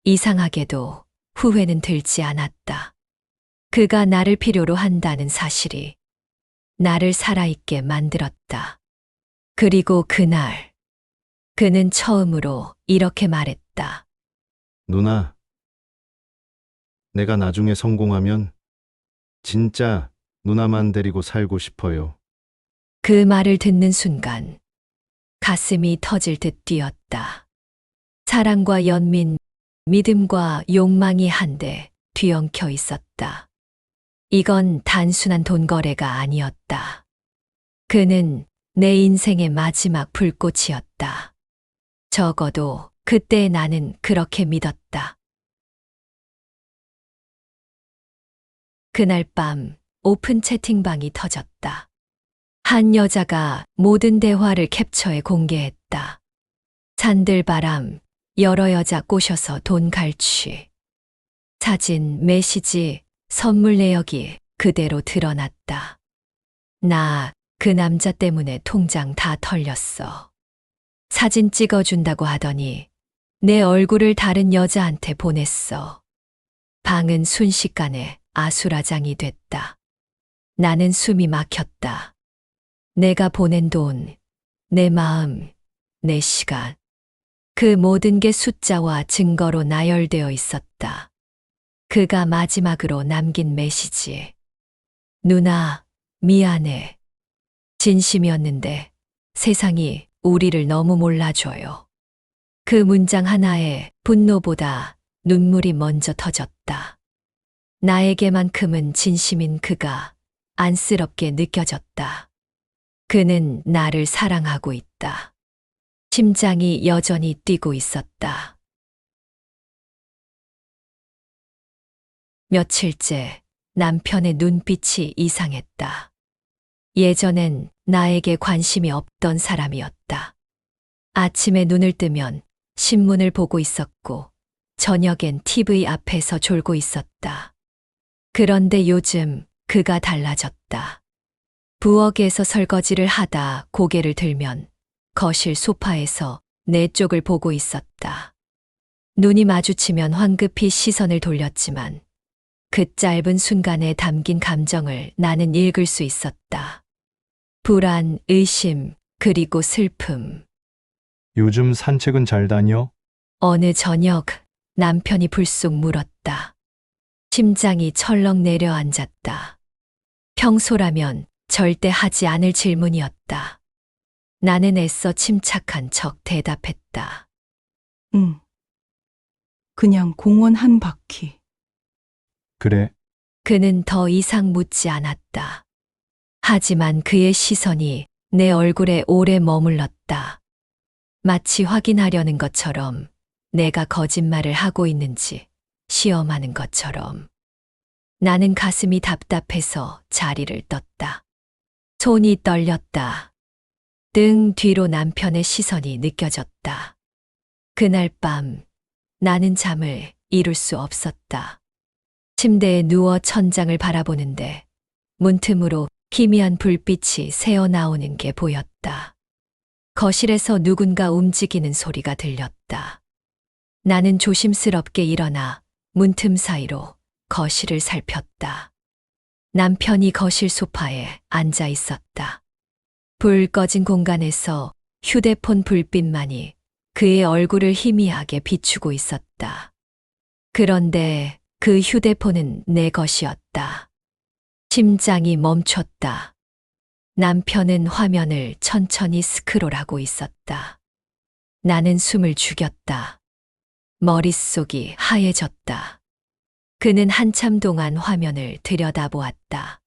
이상하게도 후회는 들지 않았다. 그가 나를 필요로 한다는 사실이 나를 살아있게 만들었다. 그리고 그날 그는 처음으로 이렇게 말했다. 누나, 내가 나중에 성공하면 진짜 누나만 데리고 살고 싶어요. 그 말을 듣는 순간 가슴이 터질 듯 뛰었다. 사랑과 연민, 믿음과 욕망이 한데 뒤엉켜 있었다. 이건 단순한 돈 거래가 아니었다. 그는 내 인생의 마지막 불꽃이었다. 적어도 그때 나는 그렇게 믿었다. 그날 밤 오픈 채팅방이 터졌다. 한 여자가 모든 대화를 캡처해 공개했다. 산들바람, 여러 여자 꼬셔서 돈 갈취. 사진, 메시지, 선물 내역이 그대로 드러났다. 나 그 남자 때문에 통장 다 털렸어. 사진 찍어준다고 하더니 내 얼굴을 다른 여자한테 보냈어. 방은 순식간에 아수라장이 됐다. 나는 숨이 막혔다. 내가 보낸 돈, 내 마음, 내 시간. 그 모든 게 숫자와 증거로 나열되어 있었다. 그가 마지막으로 남긴 메시지. 누나, 미안해. 진심이었는데 세상이 우리를 너무 몰라줘요. 그 문장 하나에 분노보다 눈물이 먼저 터졌다. 나에게만큼은 진심인 그가 안쓰럽게 느껴졌다. 그는 나를 사랑하고 있다. 심장이 여전히 뛰고 있었다. 며칠째 남편의 눈빛이 이상했다. 예전엔 나에게 관심이 없던 사람이었다. 아침에 눈을 뜨면 신문을 보고 있었고, 저녁엔 TV 앞에서 졸고 있었다. 그런데 요즘 그가 달라졌다. 부엌에서 설거지를 하다 고개를 들면 거실 소파에서 내 쪽을 보고 있었다. 눈이 마주치면 황급히 시선을 돌렸지만 그 짧은 순간에 담긴 감정을 나는 읽을 수 있었다. 불안, 의심, 그리고 슬픔. 요즘 산책은 잘 다녀? 어느 저녁 남편이 불쑥 물었다. 심장이 철렁 내려앉았다. 평소라면 절대 하지 않을 질문이었다. 나는 애써 침착한 척 대답했다. 응. 그냥 공원 한 바퀴. 그래. 그는 더 이상 묻지 않았다. 하지만 그의 시선이 내 얼굴에 오래 머물렀다. 마치 확인하려는 것처럼 내가 거짓말을 하고 있는지 시험하는 것처럼. 나는 가슴이 답답해서 자리를 떴다. 손이 떨렸다. 등 뒤로 남편의 시선이 느껴졌다. 그날 밤 나는 잠을 이룰 수 없었다. 침대에 누워 천장을 바라보는데 문틈으로 희미한 불빛이 새어나오는 게 보였다. 거실에서 누군가 움직이는 소리가 들렸다. 나는 조심스럽게 일어나 문틈 사이로 거실을 살폈다. 남편이 거실 소파에 앉아 있었다. 불 꺼진 공간에서 휴대폰 불빛만이 그의 얼굴을 희미하게 비추고 있었다. 그런데 그 휴대폰은 내 것이었다. 심장이 멈췄다. 남편은 화면을 천천히 스크롤하고 있었다. 나는 숨을 죽였다. 머릿속이 하얘졌다. 그는 한참 동안 화면을 들여다보았다.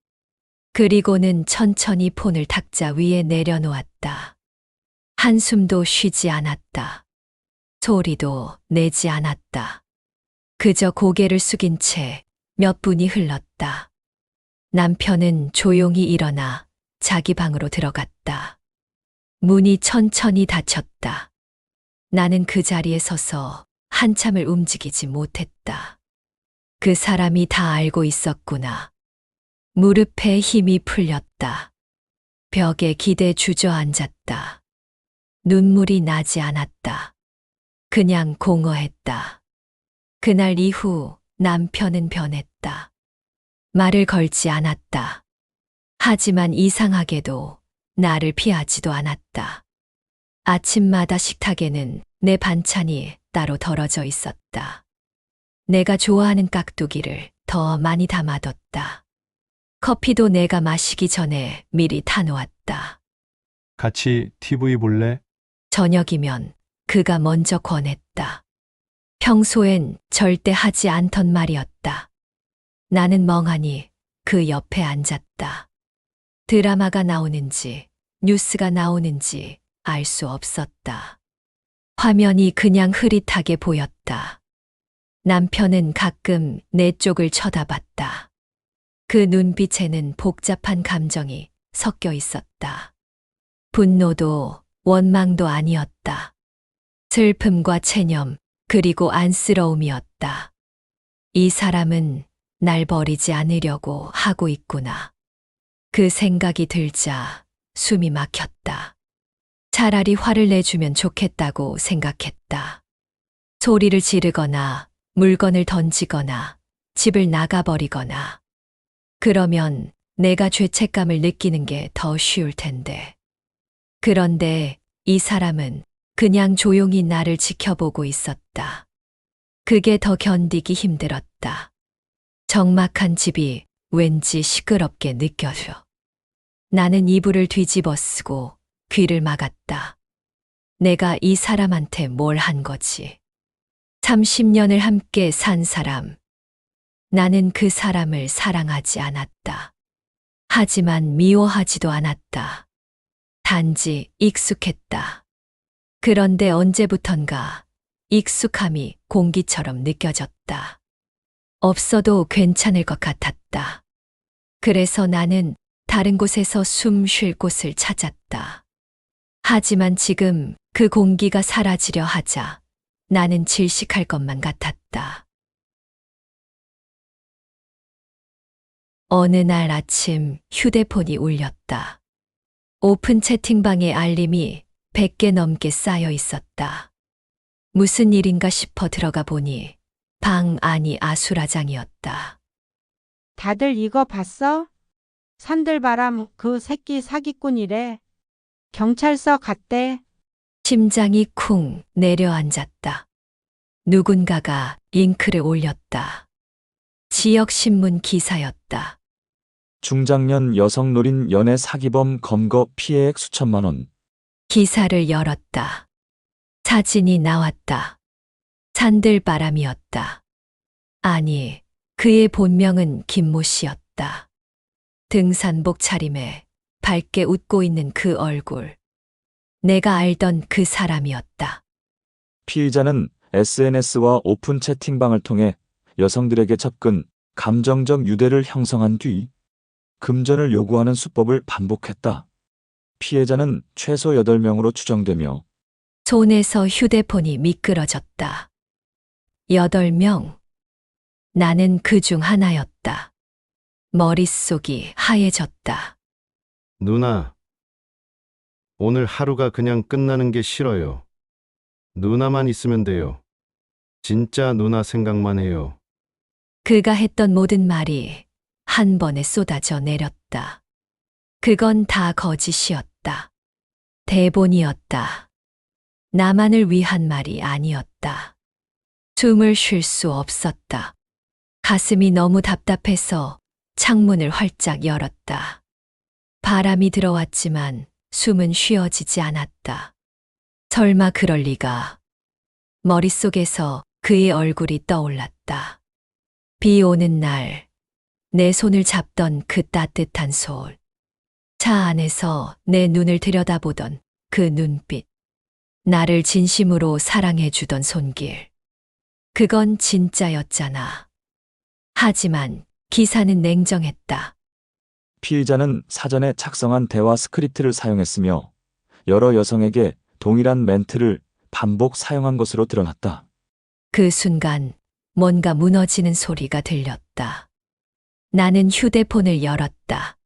그리고는 천천히 폰을 탁자 위에 내려놓았다. 한숨도 쉬지 않았다. 소리도 내지 않았다. 그저 고개를 숙인 채 몇 분이 흘렀다. 남편은 조용히 일어나 자기 방으로 들어갔다. 문이 천천히 닫혔다. 나는 그 자리에 서서 한참을 움직이지 못했다. 그 사람이 다 알고 있었구나. 무릎에 힘이 풀렸다. 벽에 기대 주저앉았다. 눈물이 나지 않았다. 그냥 공허했다. 그날 이후 남편은 변했다. 말을 걸지 않았다. 하지만 이상하게도 나를 피하지도 않았다. 아침마다 식탁에는 내 반찬이 따로 덜어져 있었다. 내가 좋아하는 깍두기를 더 많이 담아뒀다. 커피도 내가 마시기 전에 미리 타놓았다. 같이 TV 볼래? 저녁이면 그가 먼저 권했다. 평소엔 절대 하지 않던 말이었다. 나는 멍하니 그 옆에 앉았다. 드라마가 나오는지 뉴스가 나오는지 알 수 없었다. 화면이 그냥 흐릿하게 보였다. 남편은 가끔 내 쪽을 쳐다봤다. 그 눈빛에는 복잡한 감정이 섞여 있었다. 분노도 원망도 아니었다. 슬픔과 체념, 그리고 안쓰러움이었다. 이 사람은 날 버리지 않으려고 하고 있구나. 그 생각이 들자 숨이 막혔다. 차라리 화를 내주면 좋겠다고 생각했다. 소리를 지르거나 물건을 던지거나 집을 나가버리거나. 그러면 내가 죄책감을 느끼는 게 더 쉬울 텐데. 그런데 이 사람은 그냥 조용히 나를 지켜보고 있었다. 그게 더 견디기 힘들었다. 적막한 집이 왠지 시끄럽게 느껴져. 나는 이불을 뒤집어 쓰고 귀를 막았다. 내가 이 사람한테 뭘 한 거지? 30년을 함께 산 사람. 나는 그 사람을 사랑하지 않았다. 하지만 미워하지도 않았다. 단지 익숙했다. 그런데 언제부턴가 익숙함이 공기처럼 느껴졌다. 없어도 괜찮을 것 같았다. 그래서 나는 다른 곳에서 숨 쉴 곳을 찾았다. 하지만 지금 그 공기가 사라지려 하자 나는 질식할 것만 같았다. 어느 날 아침 휴대폰이 울렸다. 오픈 채팅방에 알림이 100개 넘게 쌓여 있었다. 무슨 일인가 싶어 들어가 보니 방 안이 아수라장이었다. 다들 이거 봤어? 산들바람 그 새끼 사기꾼이래. 경찰서 갔대. 심장이 쿵 내려앉았다. 누군가가 링크를 올렸다. 지역신문 기사였다. 중장년 여성 노린 연애 사기범 검거 피해액 수천만 원. 기사를 열었다. 사진이 나왔다. 산들바람이었다. 아니, 그의 본명은 김모 씨였다. 등산복 차림에 밝게 웃고 있는 그 얼굴. 내가 알던 그 사람이었다. 피의자는 SNS와 오픈 채팅방을 통해 여성들에게 접근, 감정적 유대를 형성한 뒤 금전을 요구하는 수법을 반복했다. 피해자는 최소 8명으로 추정되며 손에서 휴대폰이 미끄러졌다. 8명. 나는 그 중 하나였다. 머릿속이 하얘졌다. 누나, 오늘 하루가 그냥 끝나는 게 싫어요. 누나만 있으면 돼요. 진짜 누나 생각만 해요. 그가 했던 모든 말이 한 번에 쏟아져 내렸다. 그건 다 거짓이었다. 대본이었다. 나만을 위한 말이 아니었다. 숨을 쉴 수 없었다. 가슴이 너무 답답해서 창문을 활짝 열었다. 바람이 들어왔지만 숨은 쉬어지지 않았다. 설마 그럴 리가. 머릿속에서 그의 얼굴이 떠올랐다. 비 오는 날, 내 손을 잡던 그 따뜻한 손. 차 안에서 내 눈을 들여다보던 그 눈빛. 나를 진심으로 사랑해주던 손길. 그건 진짜였잖아. 하지만 기사는 냉정했다. 피의자는 사전에 작성한 대화 스크립트를 사용했으며 여러 여성에게 동일한 멘트를 반복 사용한 것으로 드러났다. 그 순간 뭔가 무너지는 소리가 들렸다. 나는 휴대폰을 열었다.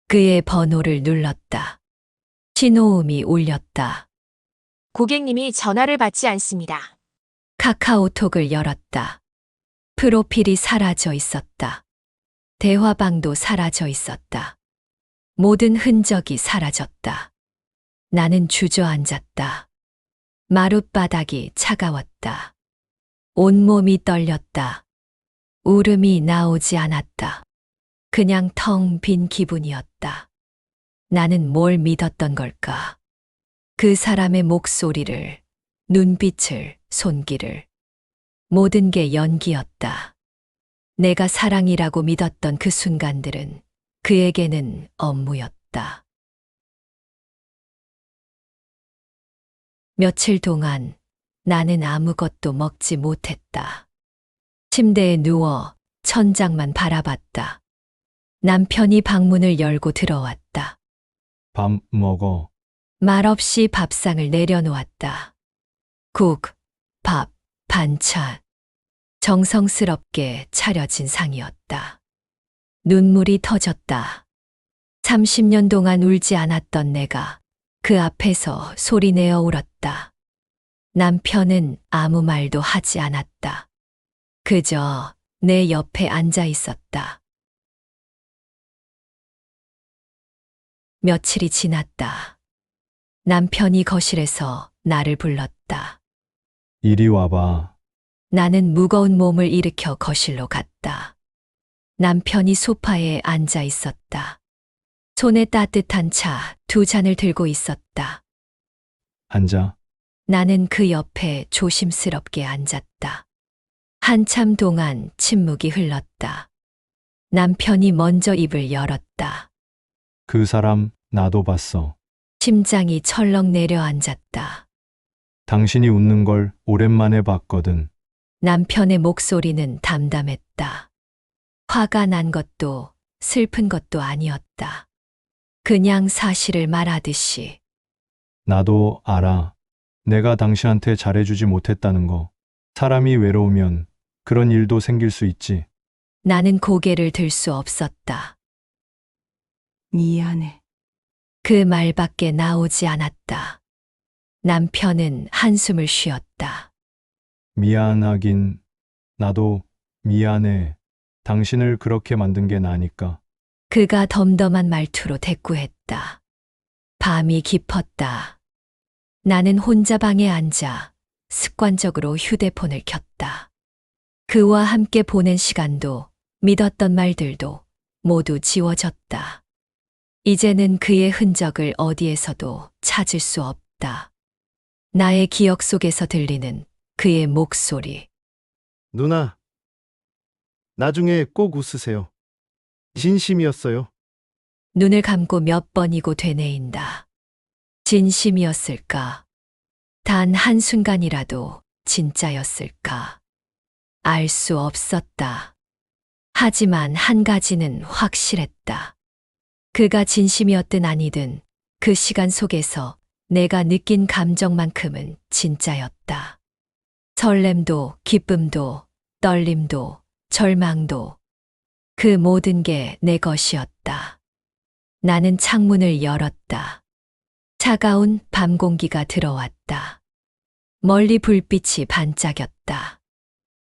그의 번호를 눌렀다. 신호음이 울렸다. 고객님이 전화를 받지 않습니다. 카카오톡을 열었다. 프로필이 사라져 있었다. 대화방도 사라져 있었다. 모든 흔적이 사라졌다. 나는 주저앉았다. 마룻바닥이 차가웠다. 온몸이 떨렸다. 울음이 나오지 않았다. 그냥 텅 빈 기분이었다. 나는 뭘 믿었던 걸까? 그 사람의 목소리를, 눈빛을, 손길을. 모든 게 연기였다. 내가 사랑이라고 믿었던 그 순간들은 그에게는 업무였다. 며칠 동안 나는 아무것도 먹지 못했다. 침대에 누워 천장만 바라봤다. 남편이 방문을 열고 들어왔다. 밥 먹어. 말없이 밥상을 내려놓았다. 국, 밥, 반찬. 정성스럽게 차려진 상이었다. 눈물이 터졌다. 30년 동안 울지 않았던 내가 그 앞에서 소리내어 울었다. 남편은 아무 말도 하지 않았다. 그저 내 옆에 앉아 있었다. 며칠이 지났다. 남편이 거실에서 나를 불렀다. 이리 와봐. 나는 무거운 몸을 일으켜 거실로 갔다. 남편이 소파에 앉아 있었다. 손에 따뜻한 차 2잔을 들고 있었다. 앉아. 나는 그 옆에 조심스럽게 앉았다. 한참 동안 침묵이 흘렀다. 남편이 먼저 입을 열었다. 그 사람 나도 봤어. 심장이 철렁 내려앉았다. 당신이 웃는 걸 오랜만에 봤거든. 남편의 목소리는 담담했다. 화가 난 것도 슬픈 것도 아니었다. 그냥 사실을 말하듯이. 나도 알아. 내가 당신한테 잘해주지 못했다는 거. 사람이 외로우면 그런 일도 생길 수 있지. 나는 고개를 들 수 없었다. 미안해. 그 말밖에 나오지 않았다. 남편은 한숨을 쉬었다. 미안하긴. 나도 미안해. 당신을 그렇게 만든 게 나니까. 그가 덤덤한 말투로 대꾸했다. 밤이 깊었다. 나는 혼자 방에 앉아 습관적으로 휴대폰을 켰다. 그와 함께 보낸 시간도 믿었던 말들도 모두 지워졌다. 이제는 그의 흔적을 어디에서도 찾을 수 없다. 나의 기억 속에서 들리는 그의 목소리. 누나, 나중에 꼭 웃으세요. 진심이었어요. 눈을 감고 몇 번이고 되뇌인다. 진심이었을까? 단 한순간이라도 진짜였을까? 알 수 없었다. 하지만 한 가지는 확실했다. 그가 진심이었든 아니든 그 시간 속에서 내가 느낀 감정만큼은 진짜였다. 설렘도, 기쁨도, 떨림도, 절망도, 그 모든 게 내 것이었다. 나는 창문을 열었다. 차가운 밤 공기가 들어왔다. 멀리 불빛이 반짝였다.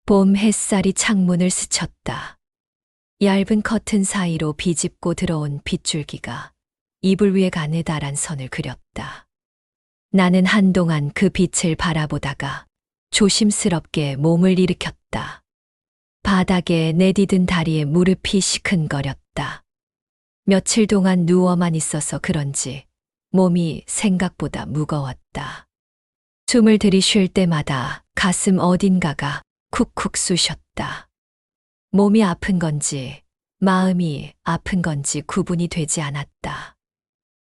봄 햇살이 창문을 스쳤다. 얇은 커튼 사이로 비집고 들어온 빗줄기가 이불 위에 가느다란 선을 그렸다. 나는 한동안 그 빛을 바라보다가 조심스럽게 몸을 일으켰다. 바닥에 내디딘 다리에 무릎이 시큰거렸다. 며칠 동안 누워만 있어서 그런지 몸이 생각보다 무거웠다. 숨을 들이쉴 때마다 가슴 어딘가가 쿡쿡 쑤셨다. 몸이 아픈 건지 마음이 아픈 건지 구분이 되지 않았다.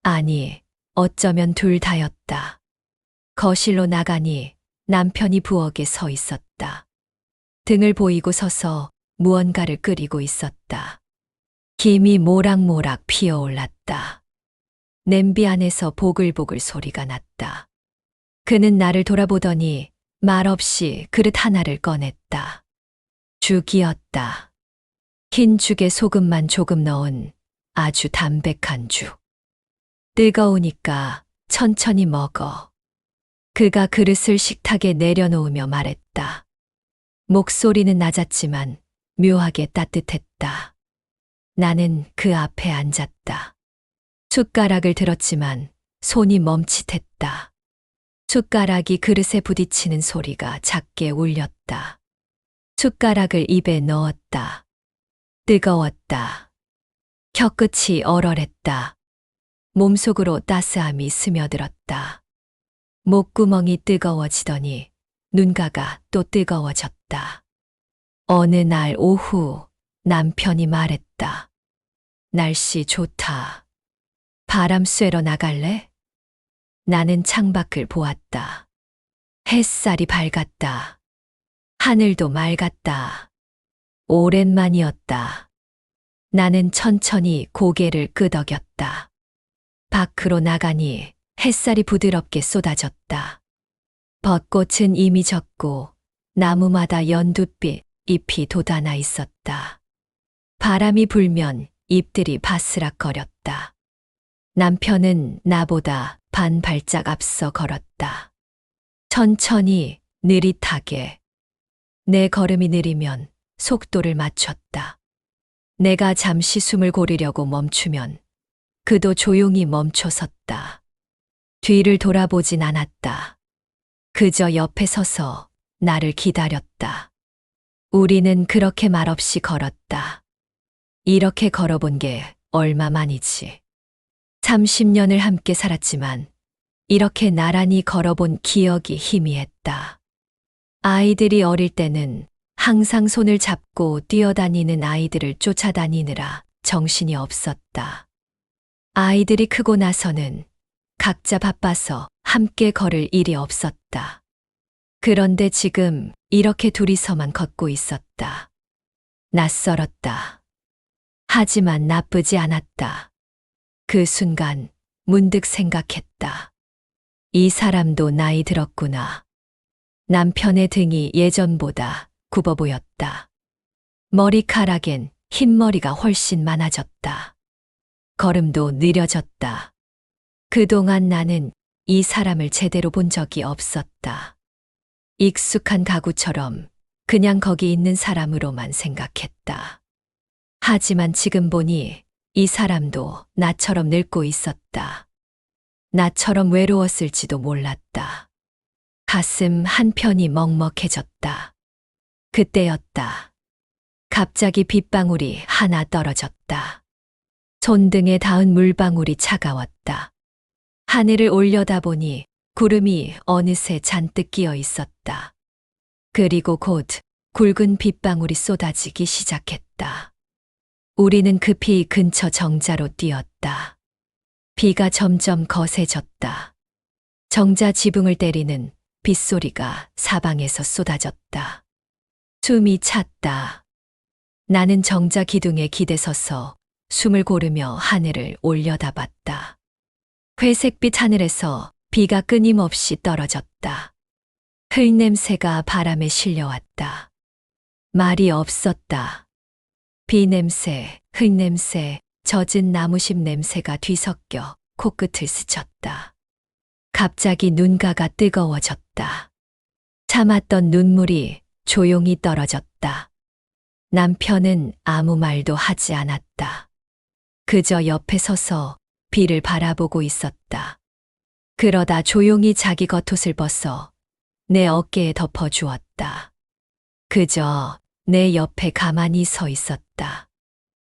아니, 어쩌면 둘 다였다. 거실로 나가니 남편이 부엌에 서 있었다. 등을 보이고 서서 무언가를 끓이고 있었다. 김이 모락모락 피어올랐다. 냄비 안에서 보글보글 소리가 났다. 그는 나를 돌아보더니 말없이 그릇 하나를 꺼냈다. 죽이었다. 흰 죽에 소금만 조금 넣은 아주 담백한 죽. 뜨거우니까 천천히 먹어. 그가 그릇을 식탁에 내려놓으며 말했다. 목소리는 낮았지만 묘하게 따뜻했다. 나는 그 앞에 앉았다. 숟가락을 들었지만 손이 멈칫했다. 숟가락이 그릇에 부딪히는 소리가 작게 울렸다. 숟가락을 입에 넣었다. 뜨거웠다. 혀끝이 얼얼했다. 몸속으로 따스함이 스며들었다. 목구멍이 뜨거워지더니 눈가가 또 뜨거워졌다. 어느 날 오후 남편이 말했다. 날씨 좋다. 바람 쐬러 나갈래? 나는 창밖을 보았다. 햇살이 밝았다. 하늘도 맑았다. 오랜만이었다. 나는 천천히 고개를 끄덕였다. 밖으로 나가니 햇살이 부드럽게 쏟아졌다. 벚꽃은 이미 졌고 나무마다 연두빛 잎이 돋아나 있었다. 바람이 불면 잎들이 바스락거렸다. 남편은 나보다 반 발짝 앞서 걸었다. 천천히 느릿하게. 내 걸음이 느리면 속도를 맞췄다. 내가 잠시 숨을 고르려고 멈추면 그도 조용히 멈춰 섰다. 뒤를 돌아보진 않았다. 그저 옆에 서서 나를 기다렸다. 우리는 그렇게 말없이 걸었다. 이렇게 걸어본 게 얼마만이지. 30년을 함께 살았지만 이렇게 나란히 걸어본 기억이 희미했다. 아이들이 어릴 때는 항상 손을 잡고 뛰어다니는 아이들을 쫓아다니느라 정신이 없었다. 아이들이 크고 나서는 각자 바빠서 함께 걸을 일이 없었다. 그런데 지금 이렇게 둘이서만 걷고 있었다. 낯설었다. 하지만 나쁘지 않았다. 그 순간 문득 생각했다. 이 사람도 나이 들었구나. 남편의 등이 예전보다 굽어 보였다. 머리카락엔 흰머리가 훨씬 많아졌다. 걸음도 느려졌다. 그동안 나는 이 사람을 제대로 본 적이 없었다. 익숙한 가구처럼 그냥 거기 있는 사람으로만 생각했다. 하지만 지금 보니 이 사람도 나처럼 늙고 있었다. 나처럼 외로웠을지도 몰랐다. 가슴 한편이 먹먹해졌다. 그때였다. 갑자기 빗방울이 하나 떨어졌다. 손등에 닿은 물방울이 차가웠다. 하늘을 올려다보니 구름이 어느새 잔뜩 끼어 있었다. 그리고 곧 굵은 빗방울이 쏟아지기 시작했다. 우리는 급히 근처 정자로 뛰었다. 비가 점점 거세졌다. 정자 지붕을 때리는 빗소리가 사방에서 쏟아졌다. 숨이 찼다. 나는 정자 기둥에 기대서서 숨을 고르며 하늘을 올려다봤다. 회색빛 하늘에서 비가 끊임없이 떨어졌다. 흙냄새가 바람에 실려왔다. 말이 없었다. 비 냄새, 흙냄새, 젖은 나무잎 냄새가 뒤섞여 코끝을 스쳤다. 갑자기 눈가가 뜨거워졌다. 참았던 눈물이 조용히 떨어졌다. 남편은 아무 말도 하지 않았다. 그저 옆에 서서 비를 바라보고 있었다. 그러다 조용히 자기 겉옷을 벗어 내 어깨에 덮어주었다. 그저 내 옆에 가만히 서 있었다.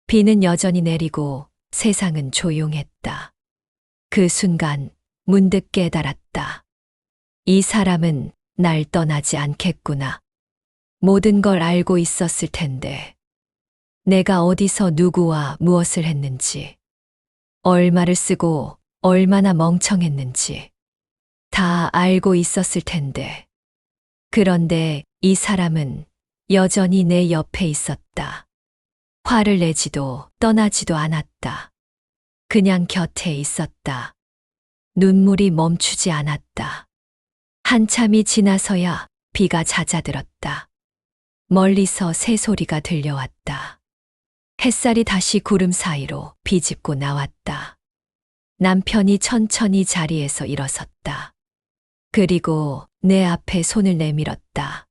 비는 여전히 내리고 세상은 조용했다. 그 순간 문득 깨달았다. 이 사람은 날 떠나지 않겠구나. 모든 걸 알고 있었을 텐데. 내가 어디서 누구와 무엇을 했는지, 얼마를 쓰고 얼마나 멍청했는지 다 알고 있었을 텐데. 그런데 이 사람은 여전히 내 옆에 있었다. 화를 내지도 떠나지도 않았다. 그냥 곁에 있었다. 눈물이 멈추지 않았다. 한참이 지나서야 비가 잦아들었다. 멀리서 새소리가 들려왔다. 햇살이 다시 구름 사이로 비집고 나왔다. 남편이 천천히 자리에서 일어섰다. 그리고 내 앞에 손을 내밀었다.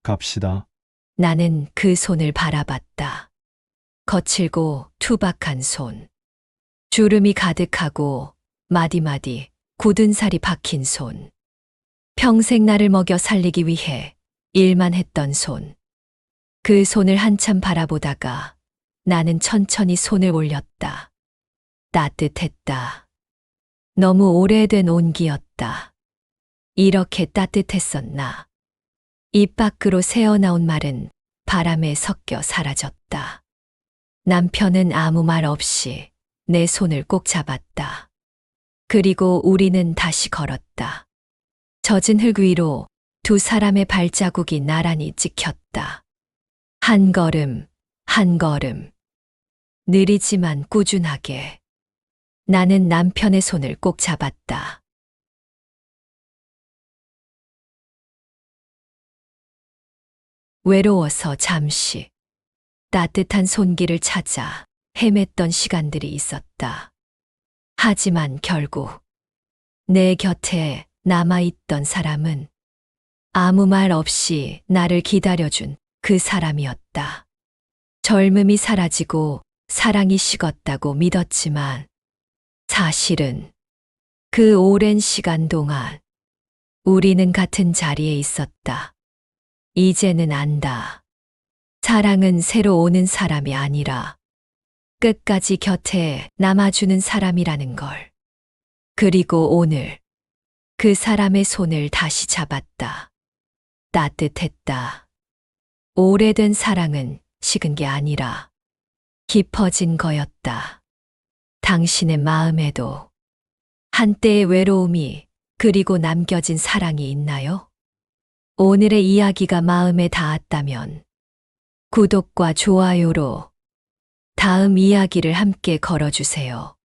갑시다. 나는 그 손을 바라봤다. 거칠고 투박한 손. 주름이 가득하고 마디마디 굳은 살이 박힌 손. 평생 나를 먹여 살리기 위해 일만 했던 손. 그 손을 한참 바라보다가 나는 천천히 손을 올렸다. 따뜻했다. 너무 오래된 온기였다. 이렇게 따뜻했었나. 입 밖으로 새어나온 말은 바람에 섞여 사라졌다. 남편은 아무 말 없이 내 손을 꼭 잡았다. 그리고 우리는 다시 걸었다. 젖은 흙 위로 두 사람의 발자국이 나란히 찍혔다. 한 걸음, 한 걸음. 느리지만 꾸준하게. 나는 남편의 손을 꼭 잡았다. 외로워서 잠시 따뜻한 손길을 찾아 헤맸던 시간들이 있었다. 하지만 결국 내 곁에 남아있던 사람은 아무 말 없이 나를 기다려준 그 사람이었다. 젊음이 사라지고 사랑이 식었다고 믿었지만 사실은 그 오랜 시간 동안 우리는 같은 자리에 있었다. 이제는 안다. 사랑은 새로 오는 사람이 아니라 끝까지 곁에 남아주는 사람이라는 걸. 그리고 오늘 그 사람의 손을 다시 잡았다. 따뜻했다. 오래된 사랑은 식은 게 아니라 깊어진 거였다. 당신의 마음에도 한때의 외로움이 그리고 남겨진 사랑이 있나요? 오늘의 이야기가 마음에 닿았다면 구독과 좋아요로 다음 이야기를 함께 걸어주세요.